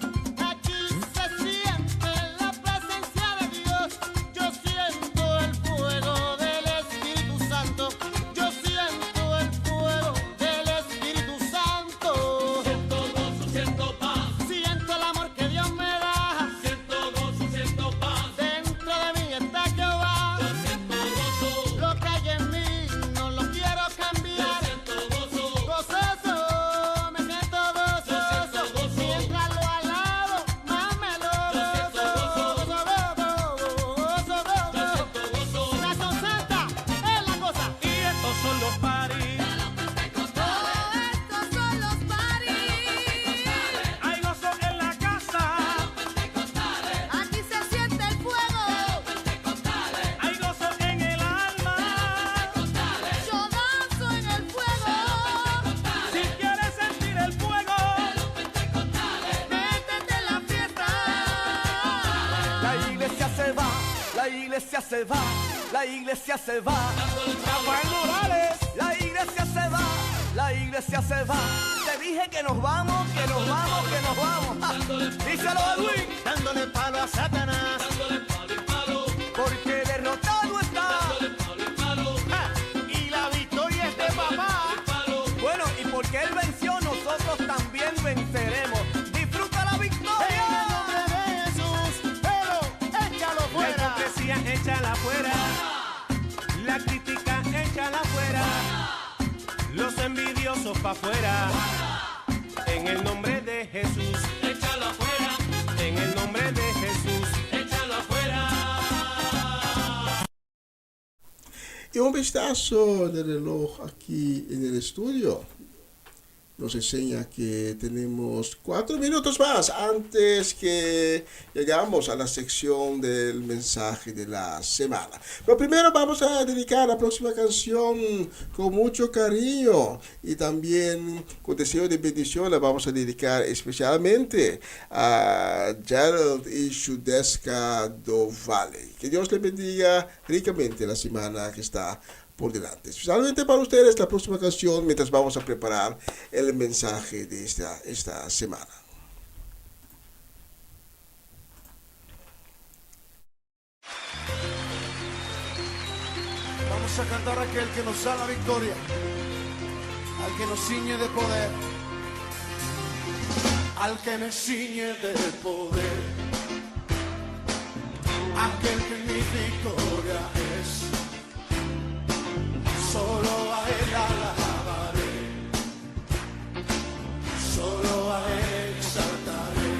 Aquí se siente la presencia de Dios. Yo siento el fuego del Espíritu Santo. Yo siento el fuego del Espíritu Santo. Siento gozo, siento paz. Siento el amor que Dios me da. Siento gozo, siento paz. Dentro de mí está Jehová. Yo siento gozo. Lo que hay en mí no lo quiero Yo cambiar. siento gozo. Gozoso, me siento gozoso. Mientras lo alabo, más me lo gozo. Gozo. Nación Santa es la cosa. Y estos son los paris. Estos son los paris. Hay gozo en la casa. Aquí se siente el fuego. Hay gozo en el alma. Yo danzo en el fuego. Si quieres sentir el fuego, Métete en la fiesta. La iglesia se va, la iglesia se va, la iglesia se va. Rafael Morales. La iglesia se va, la iglesia se va. Te dije que nos vamos, que nos vamos, que nos vamos. ¡Ja! Díselo a Luis, Dándole palo a Satanás. Dándole palo y palo. porque derrotado está. Dándole palo y palo. ¡Ja! Y la victoria es de papá. Palo. Bueno, y porque él venció, nosotros también venceremos. Disfruta la En el victoria. nombre de Jesús, pero échalo La fuera. hipocresía, échala fuera. La crítica, échala fuera. Los envidiosos pa' afuera. En el nombre de Jesús. Échalo afuera. En el nombre de Jesús. Échalo afuera. Y un vistazo del reloj aquí en el estudio nos enseña que tenemos 4 minutos más antes que llegamos a la sección del mensaje de la semana. Pero primero vamos a dedicar la próxima canción con mucho cariño y también con deseo de bendición. La vamos a dedicar especialmente a Gerald y Shudeska do Valley. Que Dios le bendiga ricamente la semana que está por delante. Especialmente para ustedes la próxima canción mientras vamos a preparar el mensaje de esta semana. Vamos a cantar a aquel que nos da la victoria, al que nos ciñe de poder, al que me ciñe de poder, aquel que mi victoria es. Solo a él alabaré, solo a él exaltaré,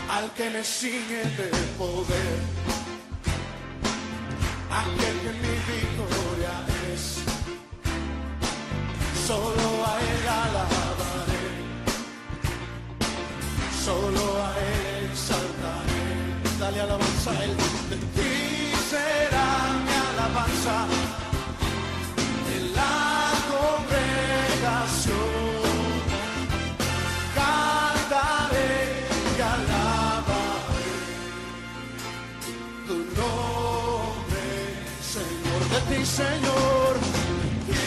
al que me ciñe de poder, aquel que mi victoria es. Solo a él alabaré, solo a él exaltaré. Dale alabanza a él. De ti será mi alabanza en la congregación. Cantaré y alabaré tu nombre, Señor. De ti, Señor, de ti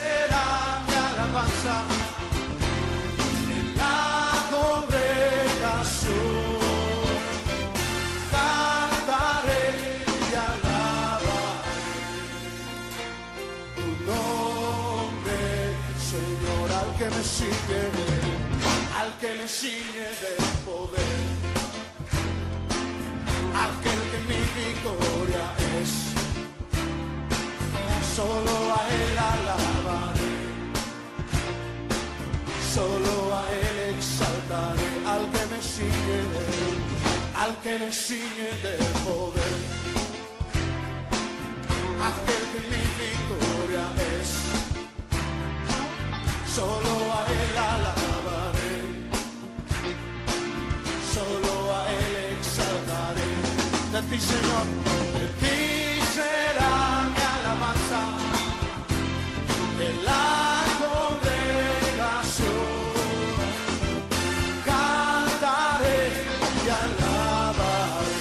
será mi alabanza en la congregación. Que me sigue, al que me ciñe de poder, aquel que mi victoria es. Solo a él alabaré, solo a él exaltaré, al que me sigue, al que me ciñe de poder, aquel que mi victoria es. Solo a él alabaré, solo a él exaltaré. De ti, Señor, de ti será mi alabanza en la congregación. Cantaré y alabaré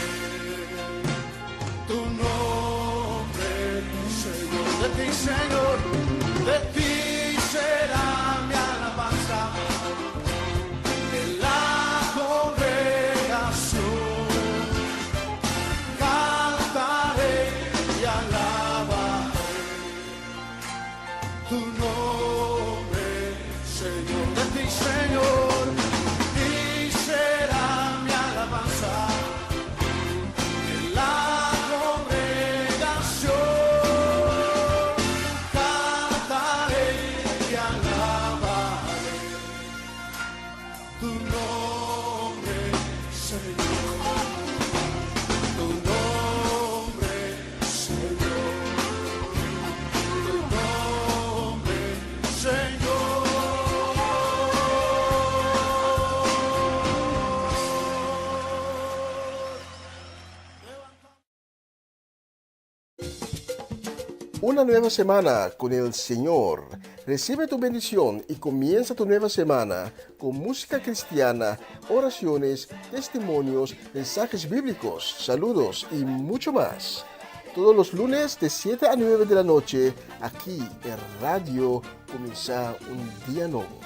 Una nueva semana con el Señor. Recibe tu bendición y comienza tu nueva semana con música cristiana, oraciones, testimonios, mensajes bíblicos, saludos y mucho más. Todos los lunes de 7 a 9 de la noche, aquí en Radio Comienza un Día Nuevo.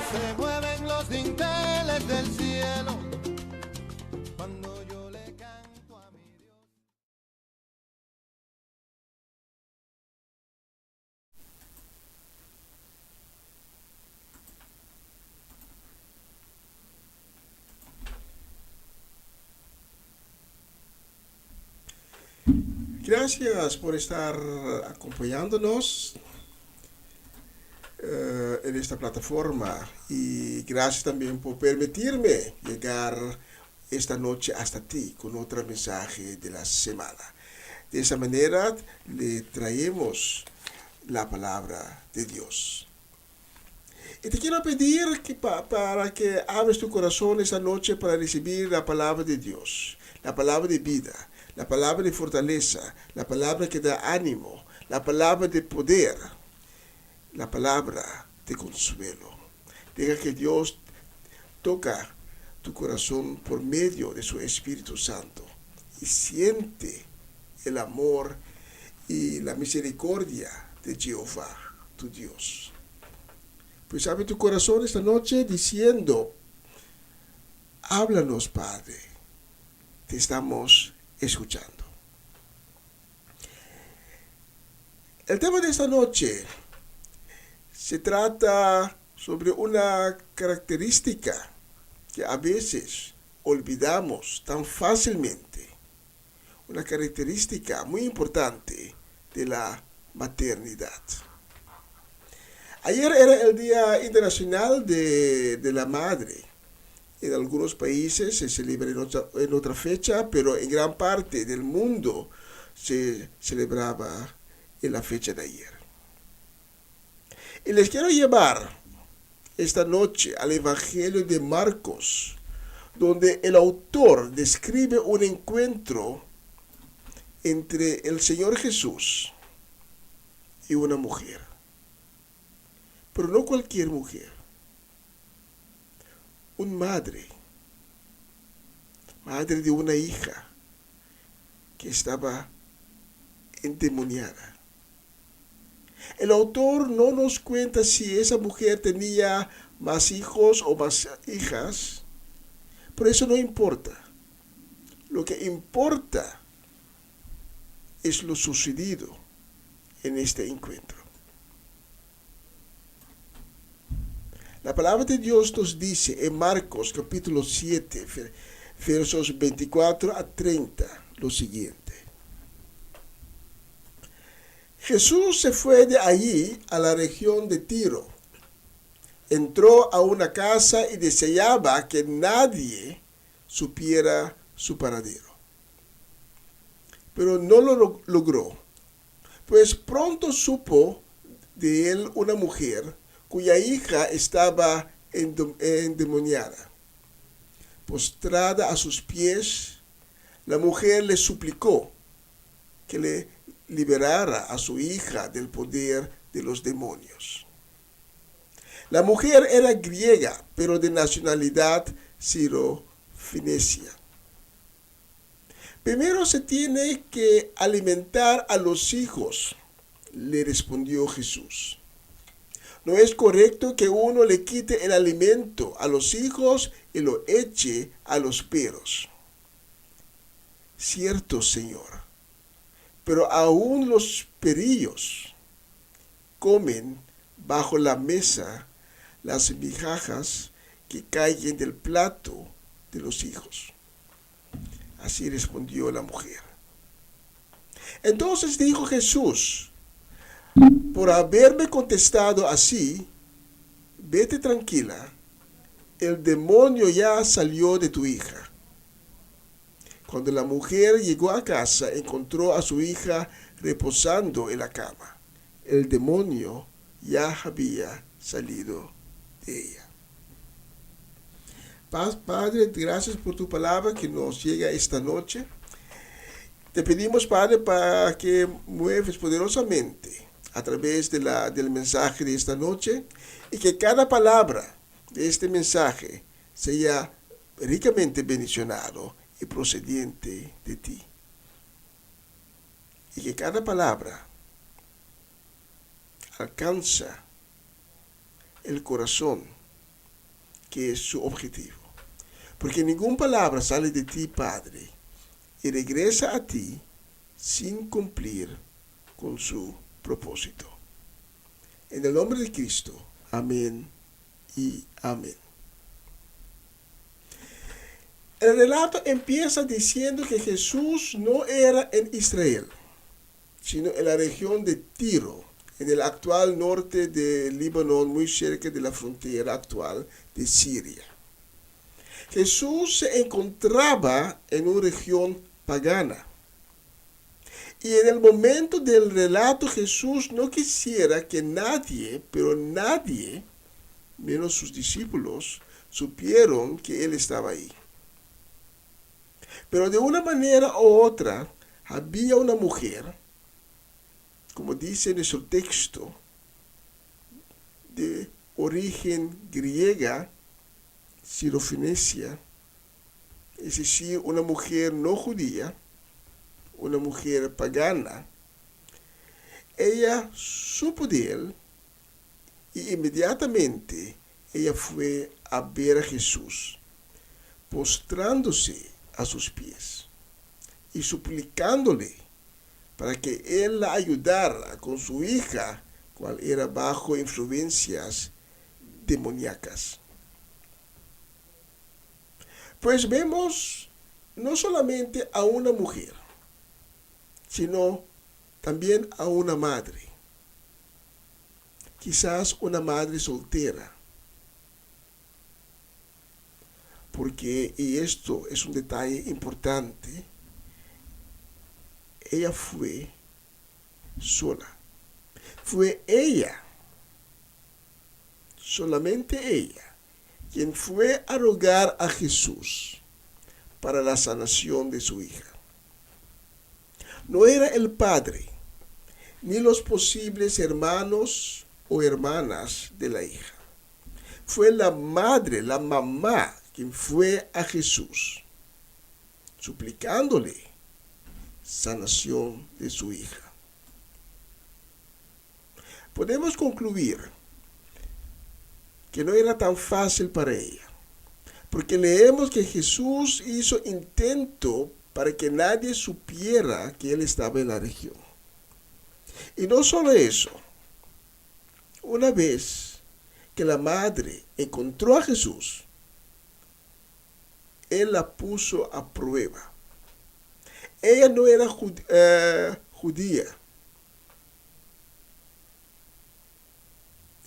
Se mueven los dinteles del cielo cuando yo le canto a mi Dios. Gracias por estar acompañándonos en esta plataforma y gracias también por permitirme llegar esta noche hasta ti con otro mensaje de la semana. De esa manera le traemos la palabra de Dios. Y te quiero pedir que para que abres tu corazón esta noche para recibir la palabra de Dios, la palabra de vida, la palabra de fortaleza, la palabra que da ánimo, la palabra de poder, la palabra de consuelo. Deja que Dios toca tu corazón por medio de su Espíritu Santo y siente el amor y la misericordia de Jehová, tu Dios. Pues abre tu corazón esta noche diciendo, háblanos, Padre, te estamos escuchando. El tema de esta noche se trata sobre una característica que a veces olvidamos tan fácilmente, una característica muy importante de la maternidad. Ayer era el Día Internacional de la Madre. En algunos países se celebra en otra fecha, pero en gran parte del mundo se celebraba en la fecha de ayer. Y les quiero llevar esta noche al Evangelio de Marcos, donde el autor describe un encuentro entre el Señor Jesús y una mujer. Pero no cualquier mujer. Madre de una hija que estaba endemoniada. El autor no nos cuenta si esa mujer tenía más hijos o más hijas, pero eso no importa. Lo que importa es lo sucedido en este encuentro. La palabra de Dios nos dice en Marcos capítulo 7, versos 24 a 30, lo siguiente. Jesús se fue de allí a la región de Tiro. Entró a una casa y deseaba que nadie supiera su paradero. Pero no lo logró, pues pronto supo de él una mujer cuya hija estaba endemoniada. Postrada a sus pies, la mujer le suplicó que le liberara a su hija del poder de los demonios. La mujer era griega, pero de nacionalidad sirofenicia. Primero se tiene que alimentar a los hijos, le respondió Jesús. No es correcto que uno le quite el alimento a los hijos y lo eche a los perros. Cierto, Señor, pero aún los perrillos comen bajo la mesa las migajas que caen del plato de los hijos. Así respondió la mujer. Entonces dijo Jesús, por haberme contestado así, vete tranquila, el demonio ya salió de tu hija. Cuando la mujer llegó a casa, encontró a su hija reposando en la cama. El demonio ya había salido de ella. Padre, gracias por tu palabra que nos llega esta noche. Te pedimos, Padre, para que mueves poderosamente a través del mensaje de esta noche y que cada palabra de este mensaje sea ricamente bendicionado y procediente de ti. Y que cada palabra alcanza el corazón, que es su objetivo. Porque ninguna palabra sale de ti, Padre, y regresa a ti sin cumplir con su propósito. En el nombre de Cristo, amén y amén. El relato empieza diciendo que Jesús no era en Israel, sino en la región de Tiro, en el actual norte del Líbano, muy cerca de la frontera actual de Siria. Jesús se encontraba en una región pagana. Y en el momento del relato, Jesús no quisiera que nadie, pero nadie, menos sus discípulos, supieron que Él estaba ahí. Pero de una manera u otra, había una mujer, como dice en nuestro texto, de origen griega, sirofenicia, es decir, una mujer no judía, una mujer pagana. Ella supo de él y inmediatamente ella fue a ver a Jesús, postrándose a sus pies y suplicándole para que él la ayudara con su hija, cual era bajo influencias demoníacas. Pues vemos no solamente a una mujer, sino también a una madre. Quizás una madre soltera. Porque, y esto es un detalle importante, ella fue sola. Fue ella, solamente ella, quien fue a rogar a Jesús para la sanación de su hija. No era el padre, ni los posibles hermanos o hermanas de la hija. Fue la madre, la mamá, quien fue a Jesús, suplicándole sanación de su hija. Podemos concluir que no era tan fácil para ella, porque leemos que Jesús hizo intento para que nadie supiera que él estaba en la región. Y no solo eso, una vez que la madre encontró a Jesús, él la puso a prueba. Ella no era judía.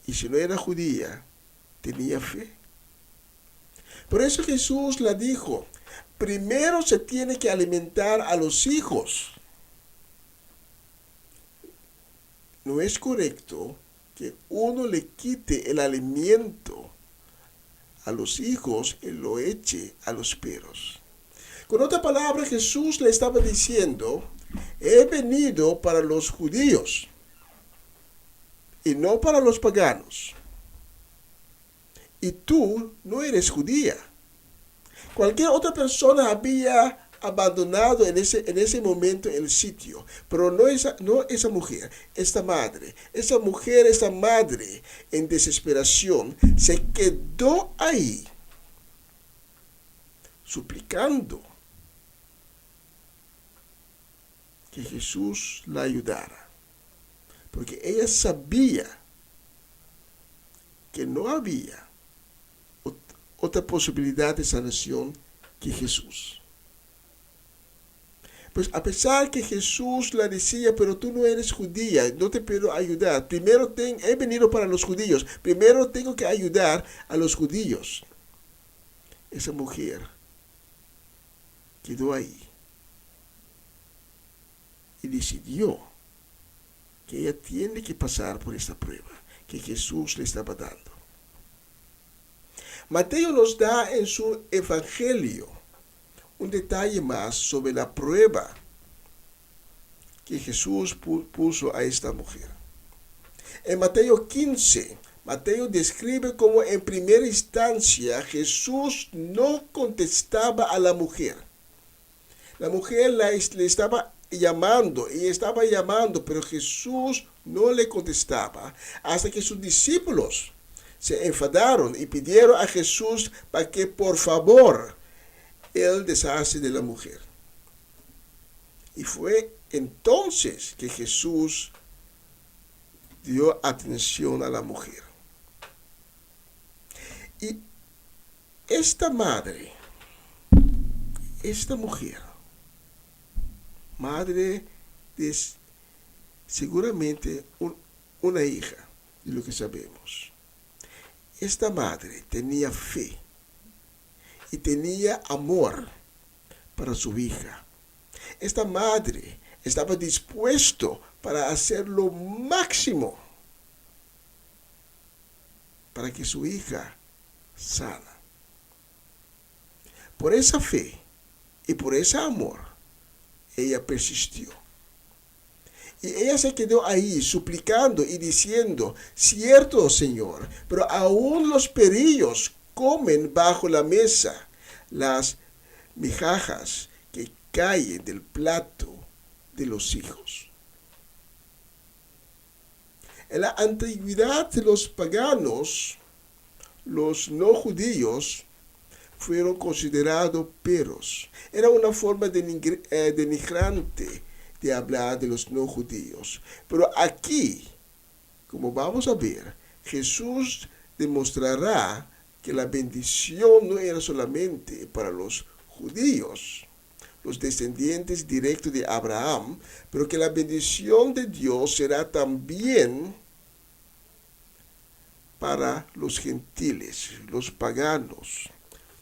Y si no era judía, tenía fe. Por eso Jesús la dijo, primero se tiene que alimentar a los hijos. No es correcto que uno le quite el alimento a los hijos y lo eche a los perros. Con otra palabra, Jesús le estaba diciendo, he venido para los judíos y no para los paganos. Y tú no eres judía. Cualquier otra persona había abandonado en ese momento el sitio, pero no esa mujer, esta madre. Esa mujer, esta madre, en desesperación, se quedó ahí, suplicando que Jesús la ayudara, porque ella sabía que no había otra posibilidad de sanación que Jesús. Pues a pesar que Jesús la decía, pero tú no eres judía, no te puedo ayudar. Primero he venido para los judíos, primero tengo que ayudar a los judíos. Esa mujer quedó ahí y decidió que ella tiene que pasar por esta prueba que Jesús le estaba dando. Mateo nos da en su evangelio un detalle más sobre la prueba que Jesús puso a esta mujer. En Mateo 15, Mateo describe cómo en primera instancia Jesús no contestaba a la mujer. La mujer le estaba llamando y estaba llamando, pero Jesús no le contestaba hasta que sus discípulos se enfadaron y pidieron a Jesús para que por favor él deshace de la mujer. Y fue entonces que Jesús dio atención a la mujer. Y esta madre, esta mujer, madre de seguramente una hija, de lo que sabemos. Esta madre tenía fe y tenía amor para su hija. Esta madre estaba dispuesto para hacer lo máximo para que su hija sana. Por esa fe y por ese amor, ella persistió. Y ella se quedó ahí suplicando y diciendo, cierto, Señor, pero aún los perillos comen bajo la mesa las migajas que caen del plato de los hijos. En la antigüedad de los paganos, los no judíos fueron considerados perros. Era una forma denigrante de hablar de los no judíos. Pero aquí, como vamos a ver, Jesús demostrará que la bendición no era solamente para los judíos, los descendientes directos de Abraham, pero que la bendición de Dios será también para los gentiles, los paganos,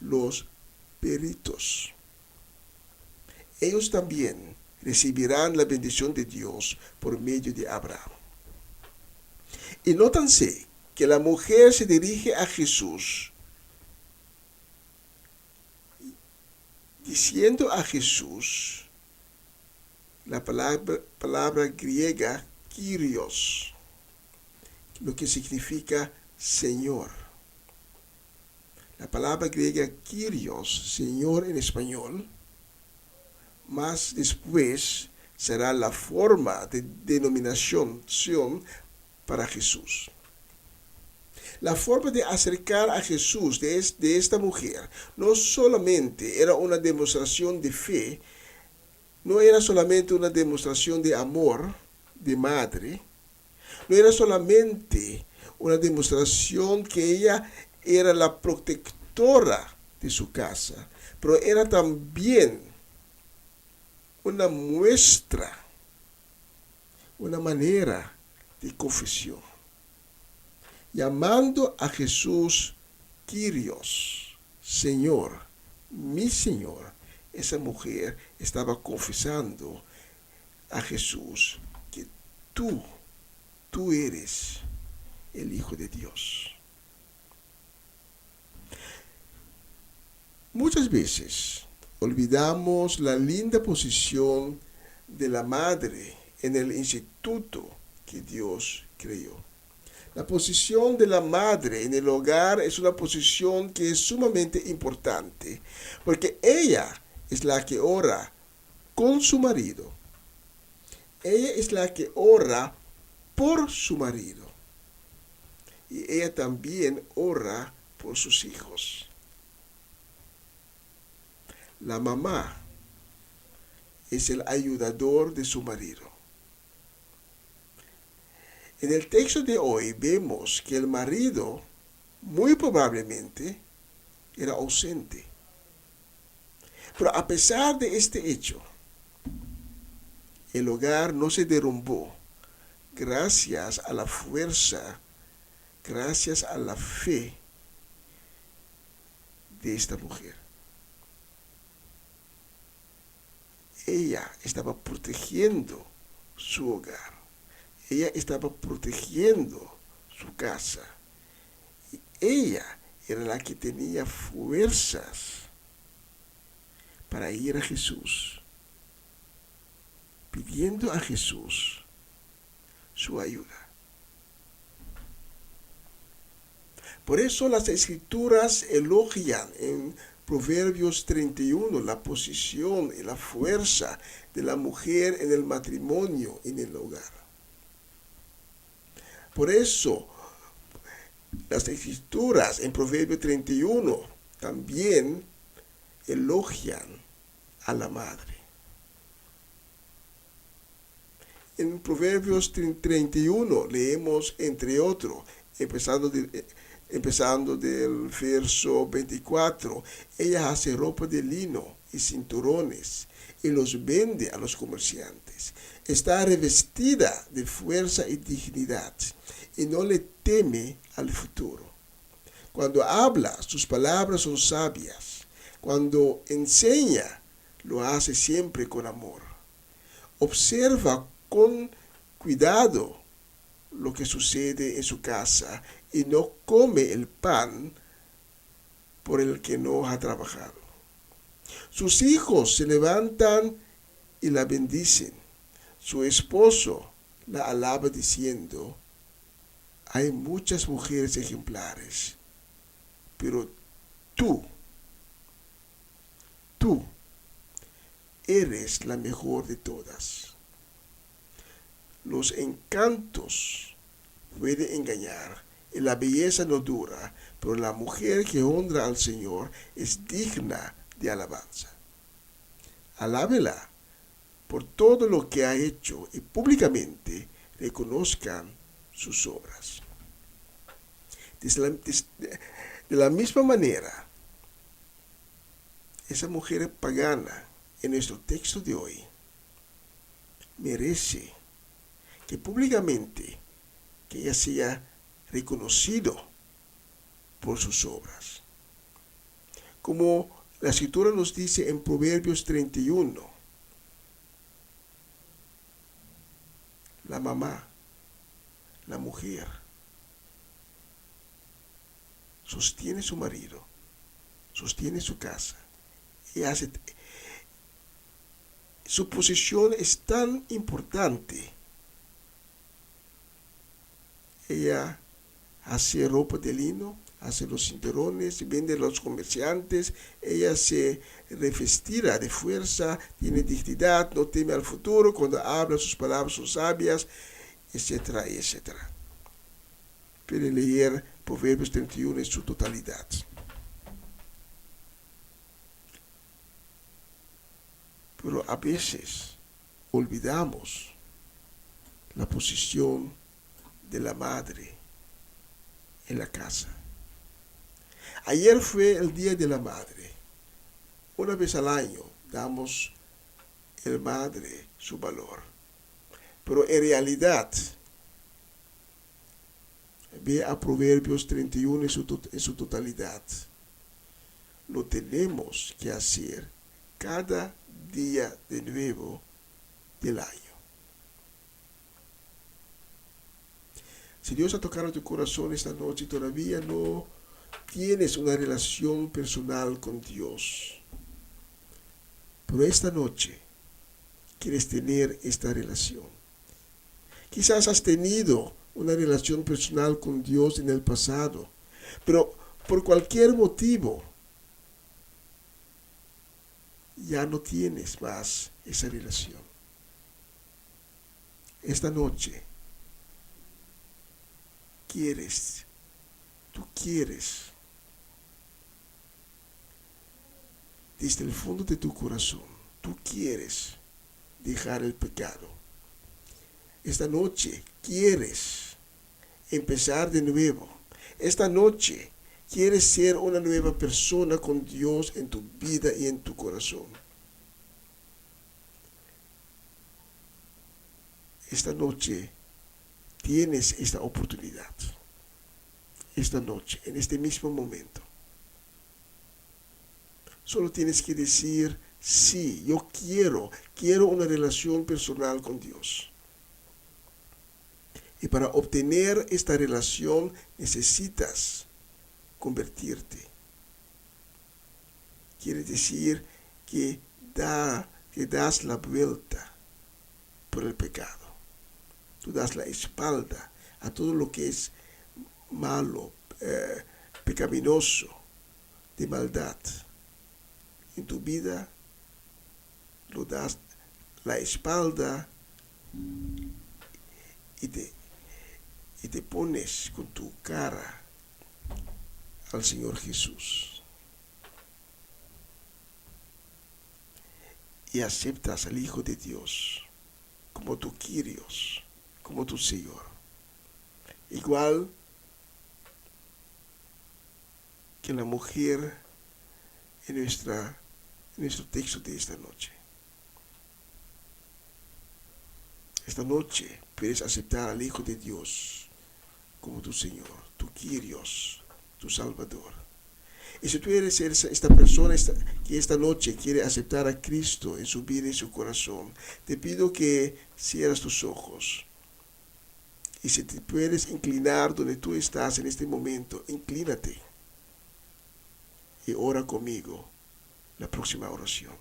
los peritos. Ellos también recibirán la bendición de Dios por medio de Abraham. Y nótanse que la mujer se dirige a Jesús diciendo a Jesús la palabra griega Kyrios, lo que significa Señor. La palabra griega Kyrios, Señor en español, más después será la forma de denominación para Jesús. La forma de acercar a Jesús de esta mujer no solamente era una demostración de fe, no era solamente una demostración de amor de madre, no era solamente una demostración que ella era la protectora de su casa, pero era también una muestra, una manera de confesión. Llamando a Jesús Kyrios, Señor, mi Señor, esa mujer estaba confesando a Jesús que tú eres el Hijo de Dios. Muchas veces olvidamos la linda posición de la madre en el instituto que Dios creó. La posición de la madre en el hogar es una posición que es sumamente importante, porque ella es la que ora con su marido. Ella es la que ora por su marido. Y ella también ora por sus hijos. La mamá es el ayudador de su marido. En el texto de hoy vemos que el marido muy probablemente era ausente. Pero a pesar de este hecho, el hogar no se derrumbó gracias a la fuerza, gracias a la fe de esta mujer. Ella estaba protegiendo su hogar. Ella estaba protegiendo su casa. Y ella era la que tenía fuerzas para ir a Jesús, pidiendo a Jesús su ayuda. Por eso las escrituras elogian en Proverbios 31 la posición y la fuerza de la mujer en el matrimonio, en el hogar. Por eso las escrituras en Proverbios 31 también elogian a la madre. En Proverbios 31 leemos, entre otros, empezando del verso 24, ella hace ropa de lino y cinturones y los vende a los comerciantes. Está revestida de fuerza y dignidad y no le teme al futuro. Cuando habla, sus palabras son sabias. Cuando enseña, lo hace siempre con amor. Observa con cuidado lo que sucede en su casa y no come el pan por el que no ha trabajado. Sus hijos se levantan y la bendicen. Su esposo la alaba diciendo, hay muchas mujeres ejemplares, pero tú eres la mejor de todas. Los encantos pueden engañar y la belleza no dura, pero la mujer que honra al Señor es digna de alabanza. Alábela por todo lo que ha hecho y públicamente reconozcan sus obras. De la misma manera, esa mujer pagana en nuestro texto de hoy merece que públicamente que ella sea reconocido por sus obras. Como la escritura nos dice en Proverbios 31, la mamá, la mujer, sostiene su marido, sostiene su casa y su posición es tan importante. Ella hace ropa de lino, hace los cinturones, vende a los comerciantes, ella se revestira de fuerza, tiene dignidad, no teme al futuro, cuando habla sus palabras son sabias, etcétera, etcétera. Puede leer Proverbios 31 en su totalidad. Pero a veces olvidamos la posición de la madre en la casa. Ayer fue el Día de la Madre. Una vez al año damos a la madre su valor. Pero en realidad, ve a Proverbios 31 en su totalidad. Lo tenemos que hacer cada día de nuevo del año. Si Dios ha tocado tu corazón esta noche y todavía no tienes una relación personal con Dios, pero esta noche quieres tener esta relación. Quizás has tenido una relación personal con Dios en el pasado, pero por cualquier motivo ya no tienes más esa relación. Esta noche tú quieres desde el fondo de tu corazón, tú quieres dejar el pecado. Esta noche quieres empezar de nuevo. Esta noche quieres ser una nueva persona con Dios en tu vida y en tu corazón. Esta noche tienes esta oportunidad. Esta noche, en este mismo momento. Solo tienes que decir, sí, yo quiero una relación personal con Dios. Y para obtener esta relación necesitas convertirte. Quiere decir que das la vuelta por el pecado. Tú das la espalda a todo lo que es malo, pecaminoso, de maldad. En tu vida lo das la espalda y te pones con tu cara al Señor Jesús. Y aceptas al Hijo de Dios como tu Kyrios, como tu Señor. Igual que la mujer en nuestro texto de esta noche. Esta noche puedes aceptar al Hijo de Dios como tu Señor, tu Kyrios, tu Salvador. Y si tú eres esta persona que esta noche quiere aceptar a Cristo en su vida y su corazón, te pido que cierres tus ojos. Y si te puedes inclinar donde tú estás en este momento, inclínate. Y ora conmigo la próxima oración.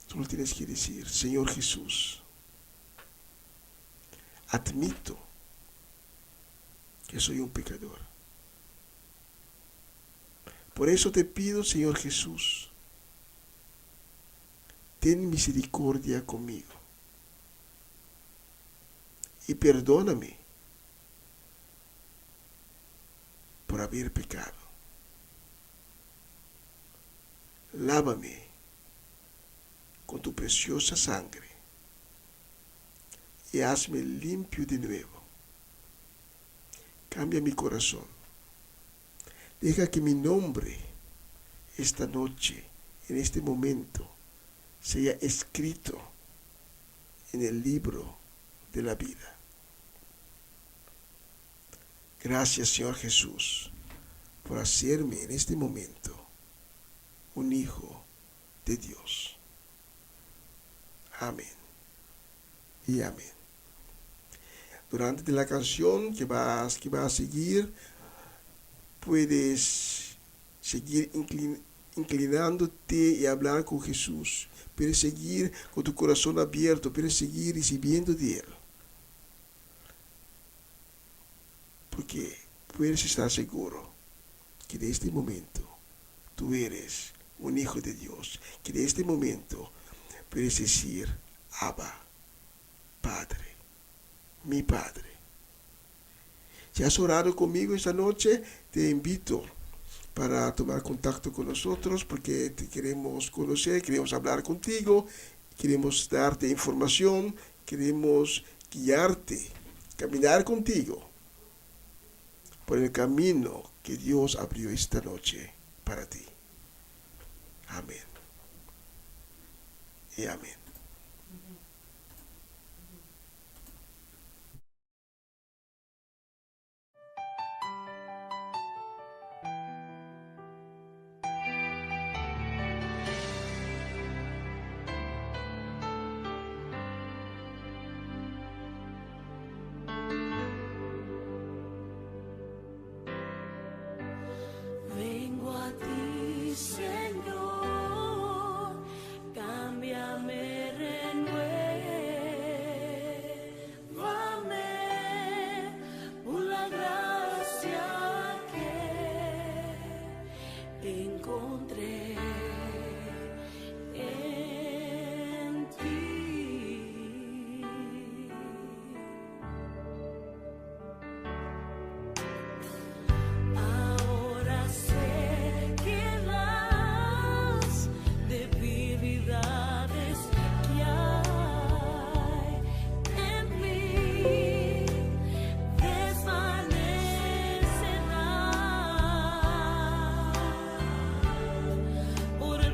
Solo tienes que decir: Señor Jesús, admito que soy un pecador. Por eso te pido, Señor Jesús, ten misericordia conmigo y perdóname por haber pecado. Lávame con tu preciosa sangre y hazme limpio de nuevo. Cambia mi corazón. Deja que mi nombre esta noche, en este momento, sea escrito en el libro de la vida. Gracias, Señor Jesús, por hacerme en este momento un hijo de Dios. Amén y amén. Durante la canción que va a seguir, puedes seguir inclinándote y hablar con Jesús. Puedes seguir con tu corazón abierto, puedes seguir recibiendo de Él. Porque puedes estar seguro que de este momento tú eres un hijo de Dios. Que de este momento puedes decir: Abba, Padre, mi Padre. Si has orado conmigo esta noche, te invito para tomar contacto con nosotros, porque te queremos conocer, queremos hablar contigo, queremos darte información, queremos guiarte, caminar contigo por el camino que Dios abrió esta noche para ti. Amén y amén. Vengo a ti, Señor, cámbiame, renuévame por la gracia que encontré en ti. Ahora sé que las debilidades que hay en mí desvanecerán por el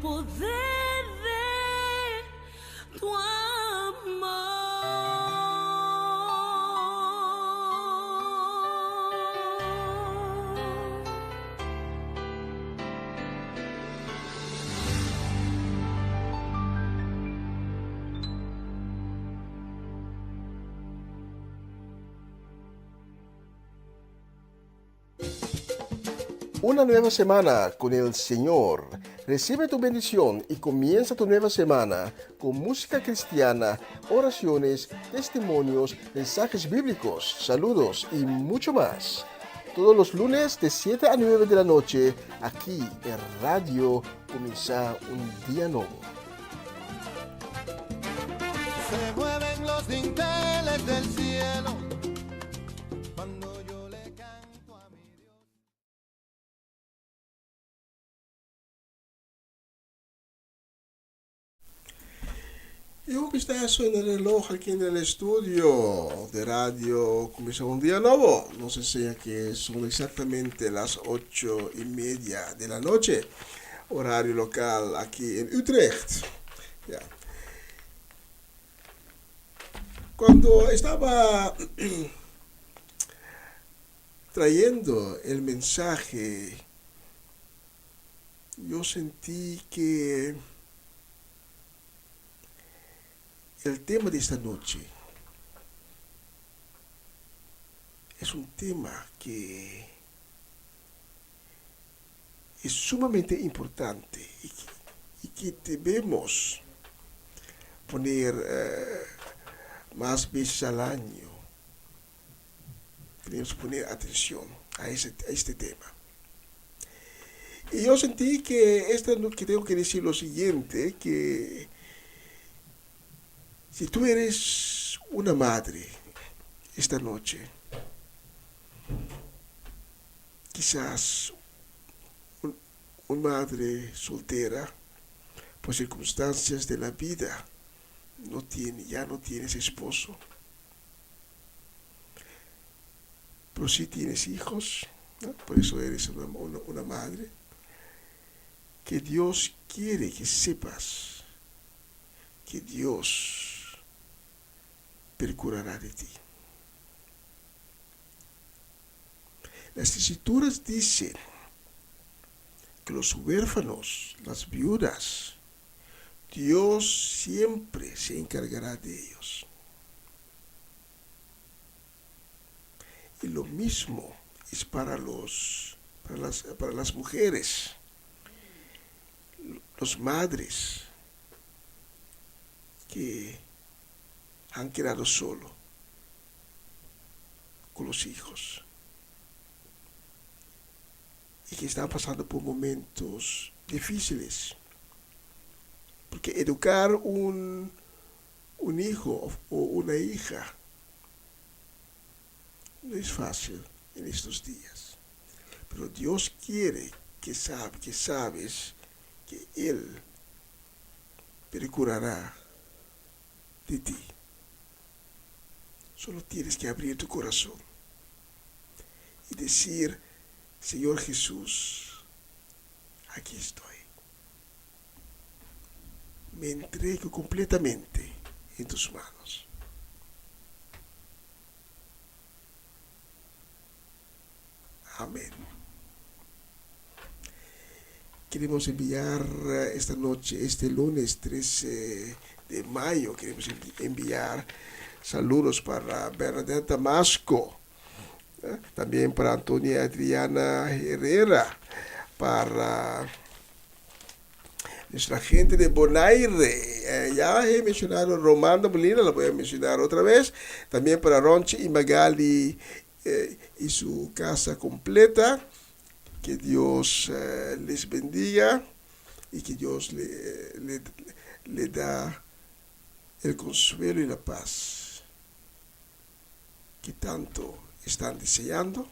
poder de tu amor. Una nueva semana con el Señor. Recibe tu bendición y comienza tu nueva semana con música cristiana, oraciones, testimonios, mensajes bíblicos, saludos y mucho más. Todos los lunes de 7 a 9 de la noche, aquí en Radio Comienza un Día Nuevo. Se mueven los dinteles del cielo cuando yo le canto a mi Dios. Y un vistazo en el reloj aquí en el estudio de Radio Comienza un Día Nuevo. Nos enseña que son exactamente las 8:30 de la noche, horario local aquí en Utrecht. Ya. Cuando estaba trayendo el mensaje, yo sentí que el tema de esta noche es un tema que es sumamente importante y que debemos poner más veces al año. Tenemos que poner atención a este tema. Y yo sentí que tengo que decir lo siguiente, que si tú eres una madre esta noche, quizás una madre soltera, por circunstancias de la vida, ya no tienes esposo, pero sí tienes hijos, ¿no? Por eso eres una madre, que Dios quiere que sepas que Dios procurará de ti. Las Escrituras dicen que los huérfanos, las viudas, Dios siempre se encargará de ellos. Y lo mismo es para las mujeres, las madres que han quedado solo con los hijos y que están pasando por momentos difíciles, porque educar un hijo o una hija no es fácil en estos días, pero Dios quiere que sabes que Él procurará de ti. Solo tienes que abrir tu corazón y decir: Señor Jesús, aquí estoy. Me entrego completamente en tus manos. Amén. Queremos enviar esta noche, este lunes 13 de mayo, queremos enviar saludos para Bernadette Damasco, también para Antonia Adriana Herrera, para nuestra gente de Bonaire. Ya he mencionado Romanda Molina, la voy a mencionar otra vez. También para Ronchi y Magali y su casa completa. Que Dios les bendiga y que Dios le da el consuelo y la paz que tanto están deseando.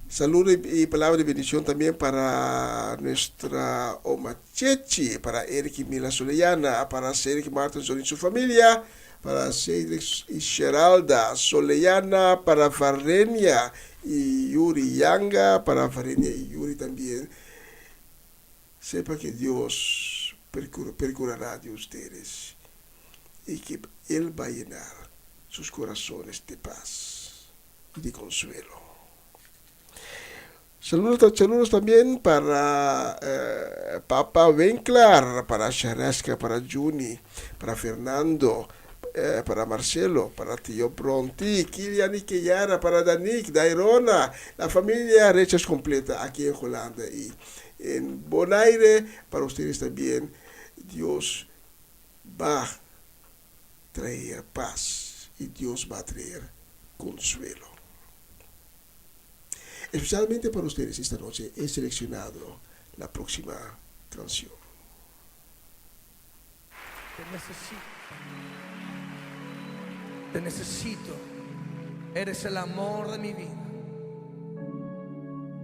Saludo y palabra de bendición también para nuestra Oma Chechi, para Eric y Mila Soleyana, para Cedric Martinson y su familia, para Cedric y Geralda Soleyana, para Farrenia y Yuri Yanga, para Farrenia y Yuri también sepa que Dios procurará de ustedes y que Él va a llenar sus corazones de paz y de consuelo. Saludos también para Papa Winkler, para Sharaska, para Juni, para Fernando, para Marcelo, para Tío Pronti, Kilian y Kiara, para Danik, Dairona, la familia Rechas completa aquí en Holanda y en Bonaire, para ustedes también. Dios va a traer paz y Dios va a traer consuelo. Especialmente para ustedes esta noche he seleccionado la próxima canción. Te necesito, eres el amor de mi vida,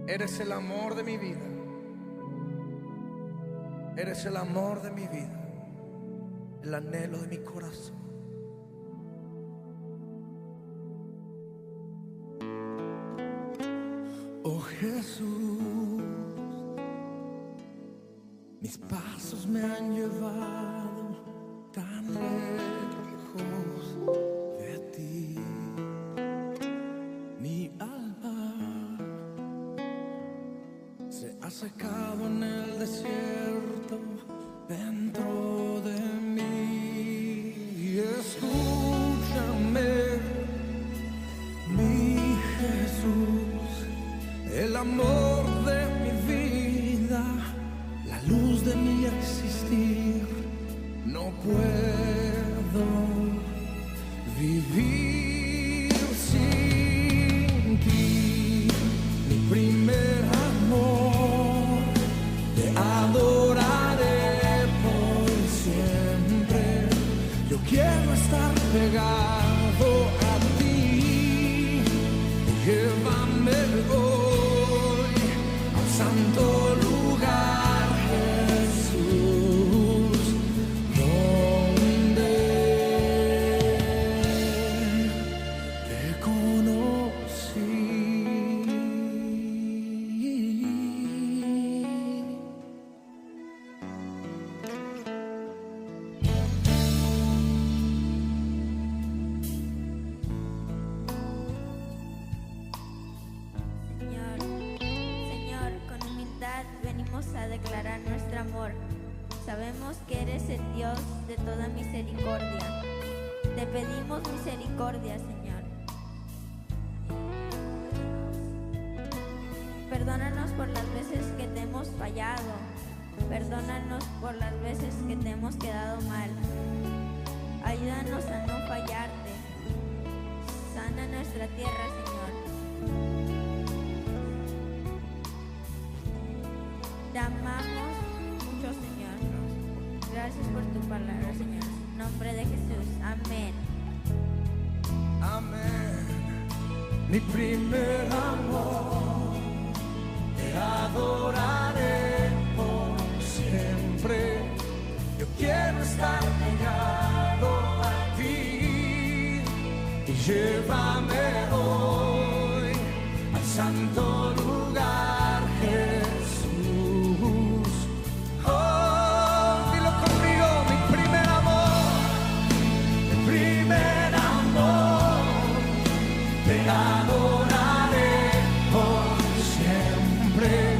eres el amor de mi vida, eres el amor de mi vida, el anhelo de mi corazón. Oh Jesús, mis pasos me han llevado tan lejos de ti. Mi alma se ha secado en el desierto dentro de mí. Escúchame, mi Jesús, el amor de mi vida, la luz de mi existir. No puedo vivir sin ti, mi primer amor. Te adoraré por siempre. Yo quiero estar pegado a ti. Llévame hoy al santo lugar, Jesús, donde te conocí. Señor, con humildad venimos a declarar nuestro amor. Sabemos que eres el Dios de toda misericordia. Te pedimos misericordia, Señor. Perdónanos por las veces que te hemos fallado. Perdónanos por las veces que te hemos quedado mal. Ayúdanos a no fallarte. Sana nuestra tierra, Señor. Te amamos mucho, Señor. Gracias por tu palabra, Señor. En nombre de Jesús. Amén. Amén. Mi primer amor, te adoraré por siempre. Yo quiero estar pegado a ti y llévame hoy al santo lugar, Jesús. Oh, dilo conmigo, mi primer amor, mi primer amor. Te adoraré por siempre.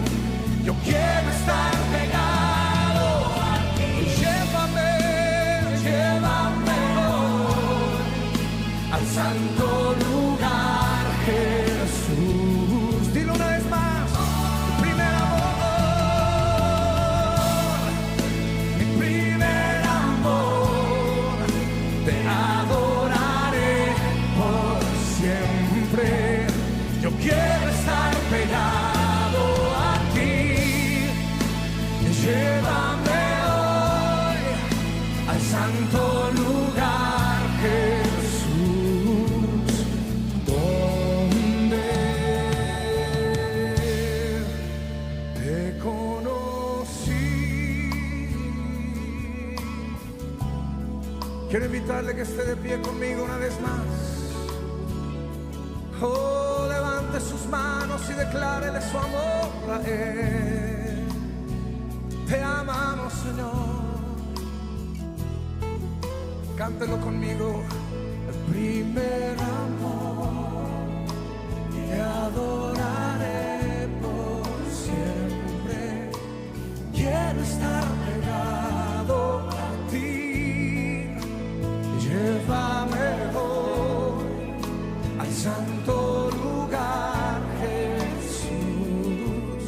Yo quiero estar pegado a ti. Llévame, llévame hoy al santo lugar, Jesús. Dilo una vez más. Mi primer amor, mi primer amor. Te adoraré por siempre. Yo quiero estar pegado a ti. Llévame hoy al santo lugar, Jesús, donde te conocí. Quiero invitarle que esté de pie conmigo una vez más. Oh, levante sus manos y declárele su amor a Él. Te amamos, Señor. Cántelo conmigo. El primer amor, te adoraré por siempre. Quiero estar pegado a ti. Llévame hoy al santo lugar, Jesús.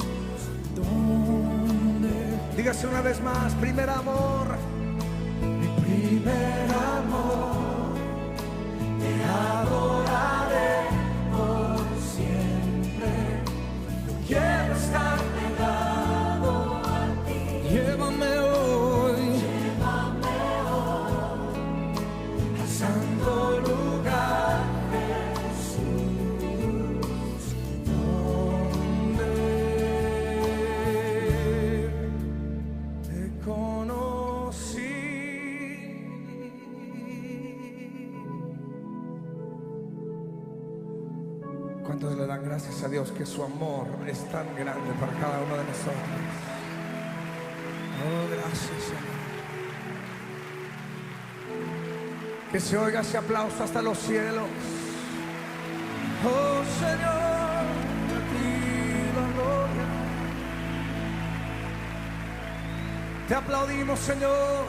¿Dónde? Dígase una vez más, primer amor. Mi primer amor, te adoraré por siempre. Quiero estar pegado a ti. Llévame hoy al santo lugar, Jesús. Donde te conocí. ¿Cuántos le dan gracias a Dios que su amor es tan grande para cada uno de nosotros? Oh, gracias, Señor. Que se oiga ese aplauso hasta los cielos. Oh, Señor, a ti la gloria. Te aplaudimos, Señor.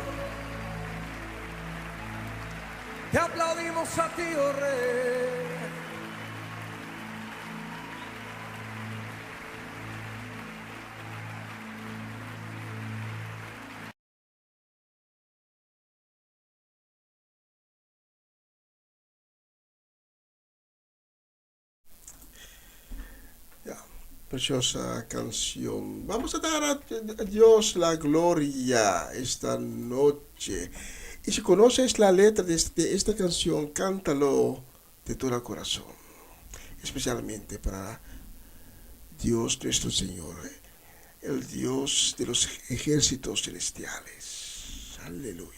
Te aplaudimos a ti, oh Rey. Preciosa canción. Vamos a dar a Dios la gloria esta noche. Y si conoces la letra de esta canción, cántalo de todo corazón. Especialmente para Dios nuestro Señor, el Dios de los ejércitos celestiales. Aleluya.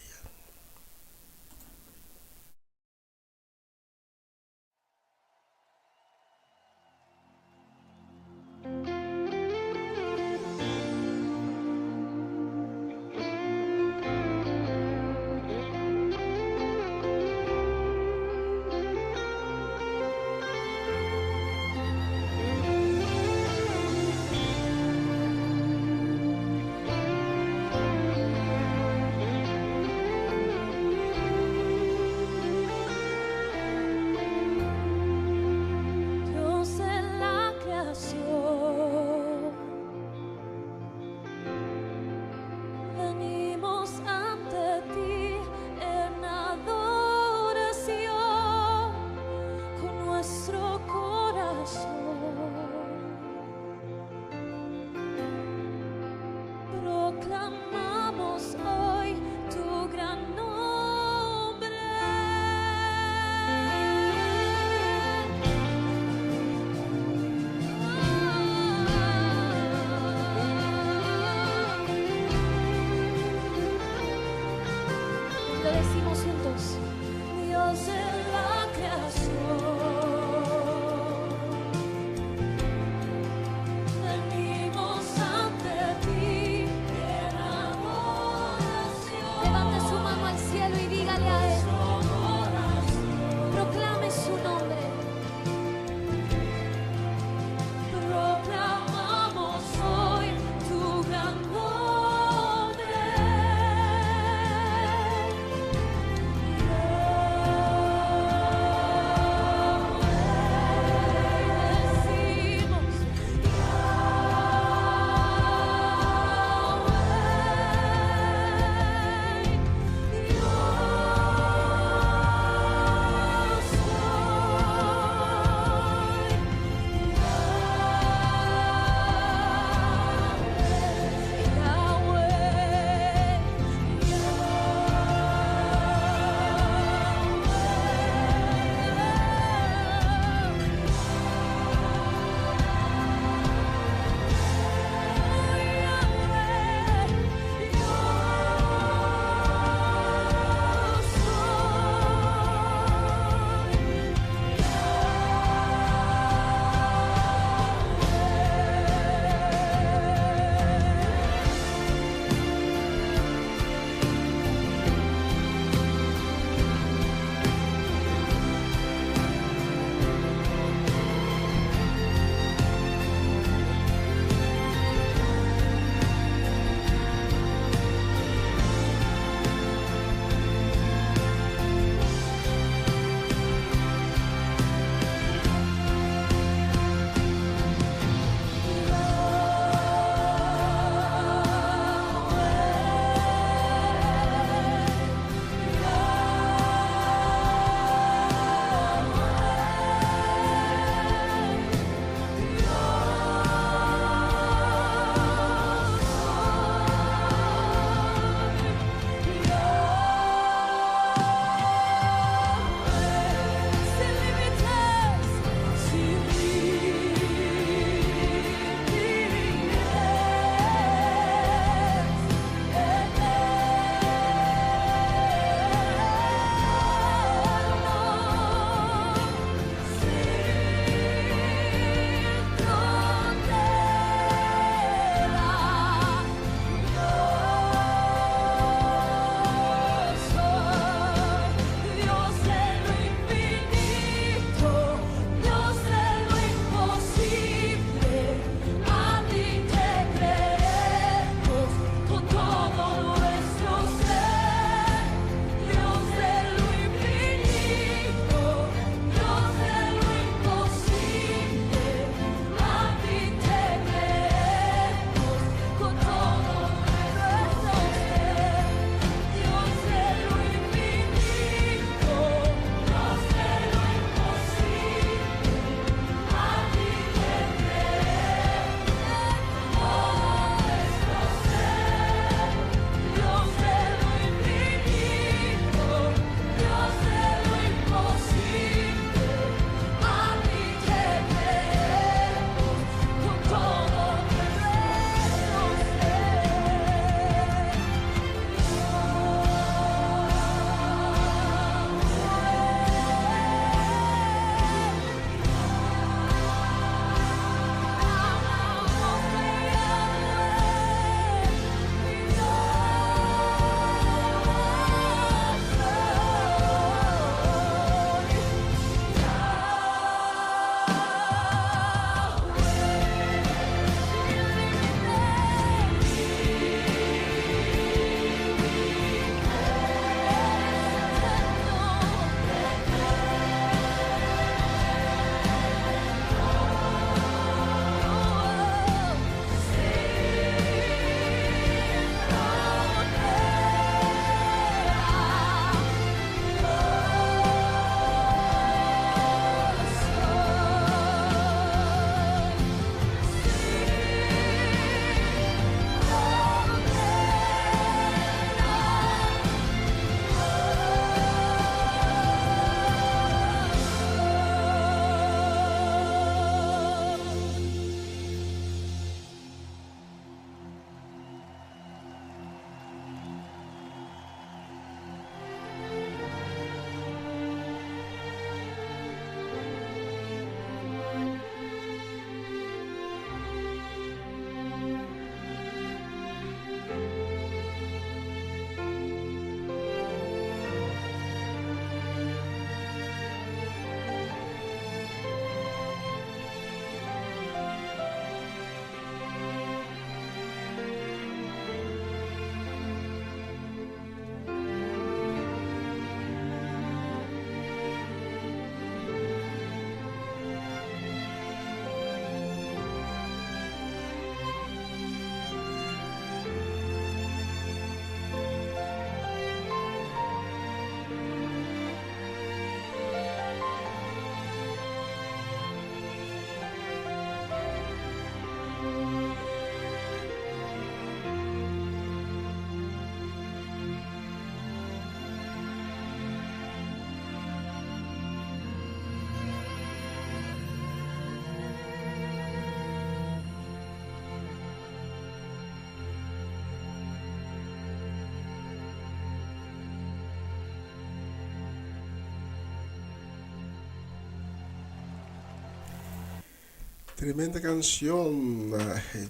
Tremenda canción,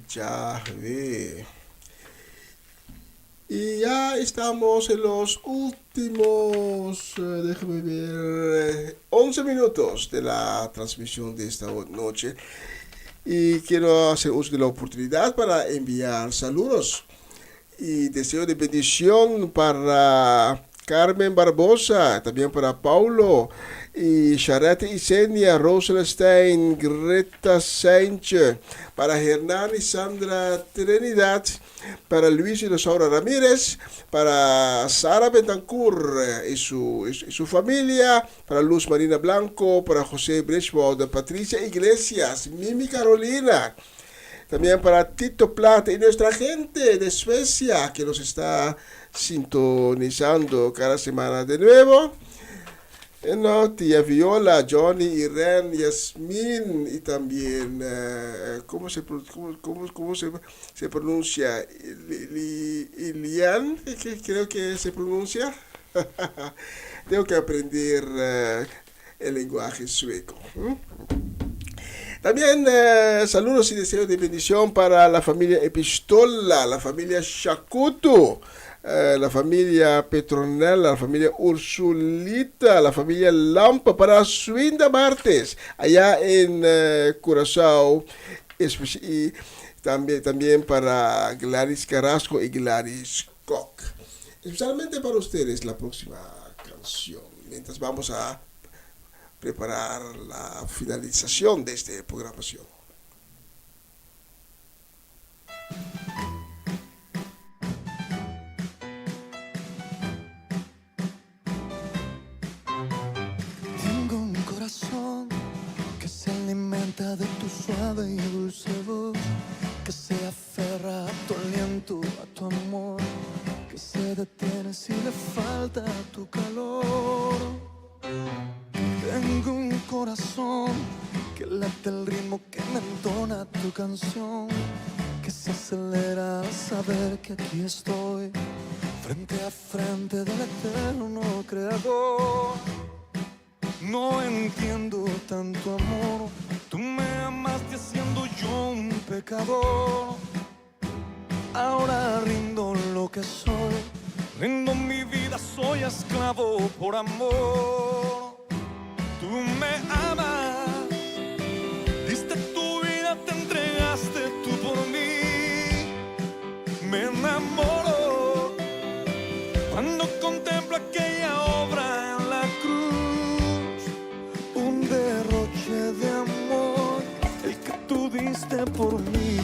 Yahvé. Y ya estamos en los últimos, déjame ver, 11 minutos de la transmisión de esta noche. Y quiero hacer uso de la oportunidad para enviar saludos y deseo de bendición para Carmen Barbosa, también para Paulo y Charette Isenia, Rosel Stein, Greta Sánchez, para Hernán y Sandra Trinidad, para Luis y Rosaura Ramírez, para Sara Betancourt y su familia, para Luz Marina Blanco, para José Brechwold, Patricia Iglesias, Mimi Carolina, también para Tito Plata y nuestra gente de Suecia que nos está sintonizando cada semana de nuevo. Tía Viola, Johnny, Irene, Yasmin y también, ¿cómo se pronuncia? Ilian, creo que se pronuncia. Tengo que aprender el lenguaje sueco. También saludos y deseos de bendición para la familia Epistola, la familia Shakutu, la familia Petronella, la familia Ursulita, la familia Lampa, para Suinda Martes, allá en Curazao, y también para Gladys Carrasco y Gladys Koch. Especialmente para ustedes la próxima canción, mientras vamos a preparar la finalización de esta programación. Tengo un corazón que se alimenta de tu suave y dulce voz, que se aferra a tu aliento, a tu amor, que se detiene si le falta tu calor. Tengo un corazón que late el ritmo que me entona tu canción, que se acelera al saber que aquí estoy, frente a frente del eterno creador. No entiendo tanto amor, tú me amaste siendo yo un pecador. Ahora rindo lo que soy, rindo mi vida, soy esclavo por amor. Tú me amas, diste tu vida, te entregaste tú por mí. Me enamoro cuando contemplo aquella obra en la cruz, un derroche de amor, el que tú diste por mí.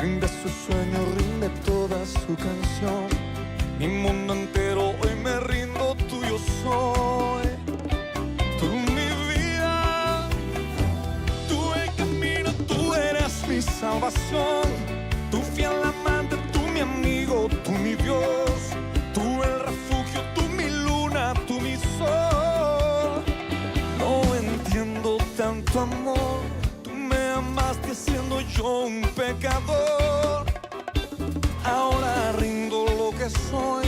Rinde su sueño, rinde toda su canción. Mi mundo entero hoy me rindo, tuyo soy. Tú mi vida, tú el camino, tú eres mi salvación. Tú fiel amante, tú mi amigo, tú mi Dios. Tú el refugio, tú mi luna, tú mi sol. No entiendo tanto amor, amaste siendo yo un pecador. Ahora rindo lo que soy,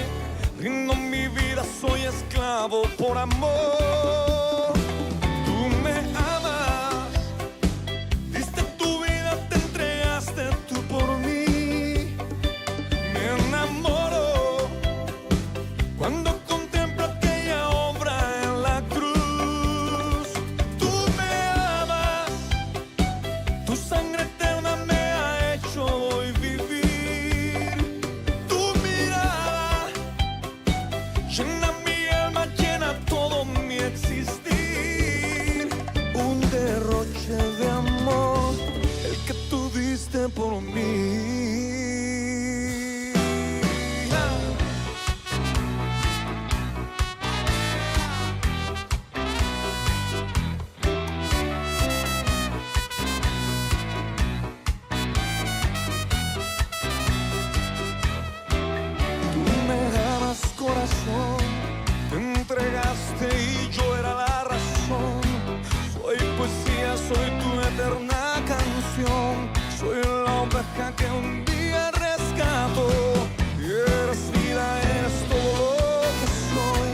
rindo mi vida, soy esclavo por amor. Tú me amas, diste tu vida, te entregaste tú por mí. Me enamoro cuando contemplo aquella obra en la cruz. Tú me amas, tu sangre eterna me ha hecho hoy vivir. Tu mirada llena mi alma, llena todo mi existir. Un derroche de amor, el que tú diste por mí. Te entregaste que un día rescato. Eres vida, eres todo lo que soy.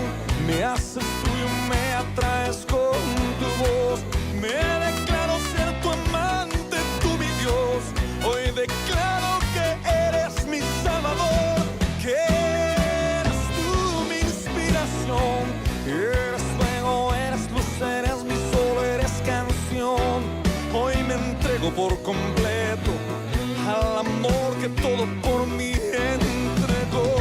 Me haces tuyo, me atraes con tu voz. Me declaro ser tu amante, tú mi Dios. Hoy declaro que eres mi Salvador, que eres tú mi inspiración. Eres fuego, eres luz, eres mi sol, eres canción. Hoy me entrego por completo al amor que todo por mí entregó.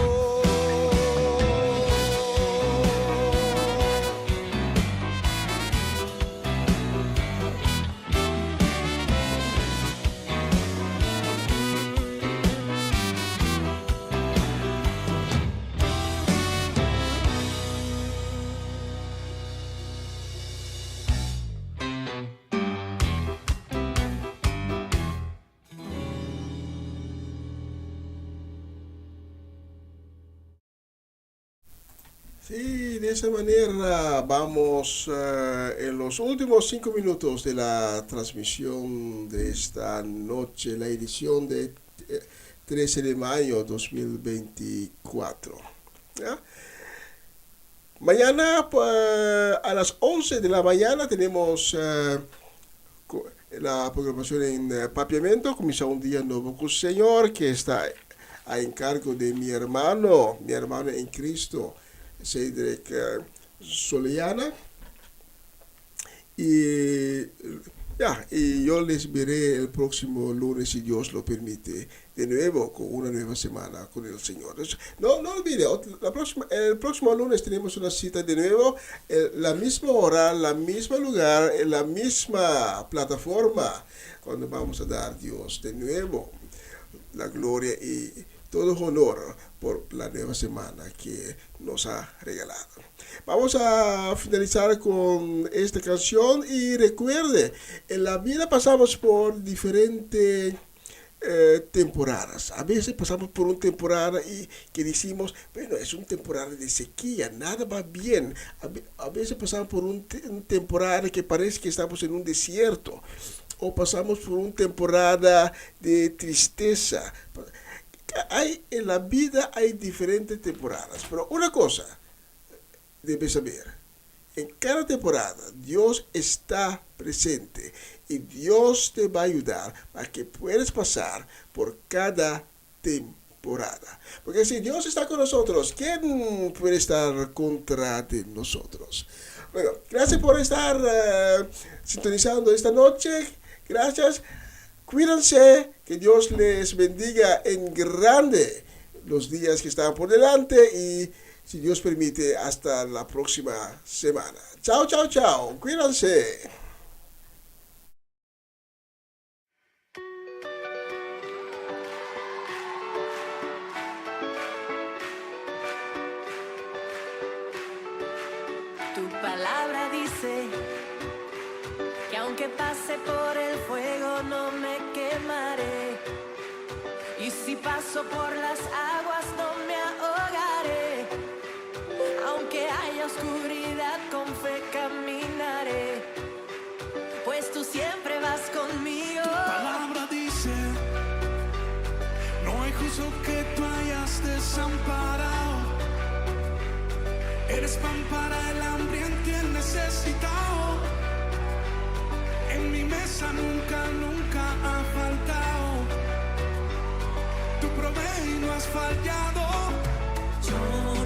Sí, de esa manera vamos en los últimos 5 minutos de la transmisión de esta noche, la edición de 13 de mayo 2024. ¿Ya? Mañana a las 11 de la mañana tenemos la programación en Papiamento, Comienza un día nuevo con el Señor, que está a encargo de mi hermano en Cristo, Cedric Soliana, y yo les veré el próximo lunes, si Dios lo permite, de nuevo con una nueva semana con el Señor. No olvide, el próximo lunes tenemos una cita de nuevo, la misma hora, la misma lugar, en la misma plataforma, cuando vamos a dar a Dios de nuevo la gloria y todo honor por la nueva semana que nos ha regalado. Vamos a finalizar con esta canción y recuerde, en la vida pasamos por diferentes temporadas. A veces pasamos por una temporada y que decimos, bueno, es una temporada de sequía, nada va bien. A veces pasamos por una temporada que parece que estamos en un desierto, o pasamos por una temporada de tristeza. En la vida hay diferentes temporadas, pero una cosa debes saber: en cada temporada Dios está presente y Dios te va a ayudar para que puedas pasar por cada temporada. Porque si Dios está con nosotros, ¿quién puede estar contra de nosotros? Bueno, gracias por estar sintonizando esta noche. Gracias. Cuídense, que Dios les bendiga en grande los días que están por delante y, si Dios permite, hasta la próxima semana. Chao, chao, chao. Cuídense. Tu palabra dice que aunque pase por el fuego no me quemaré, y si paso por las aguas no me ahogaré. Aunque haya oscuridad, con fe caminaré, pues tú siempre vas conmigo. Tu palabra dice, no hay justo que tú hayas desamparado. Eres pan para el hambriento y el necesitado. En mi mesa nunca, nunca ha faltado. Tu provees y no has fallado. Yo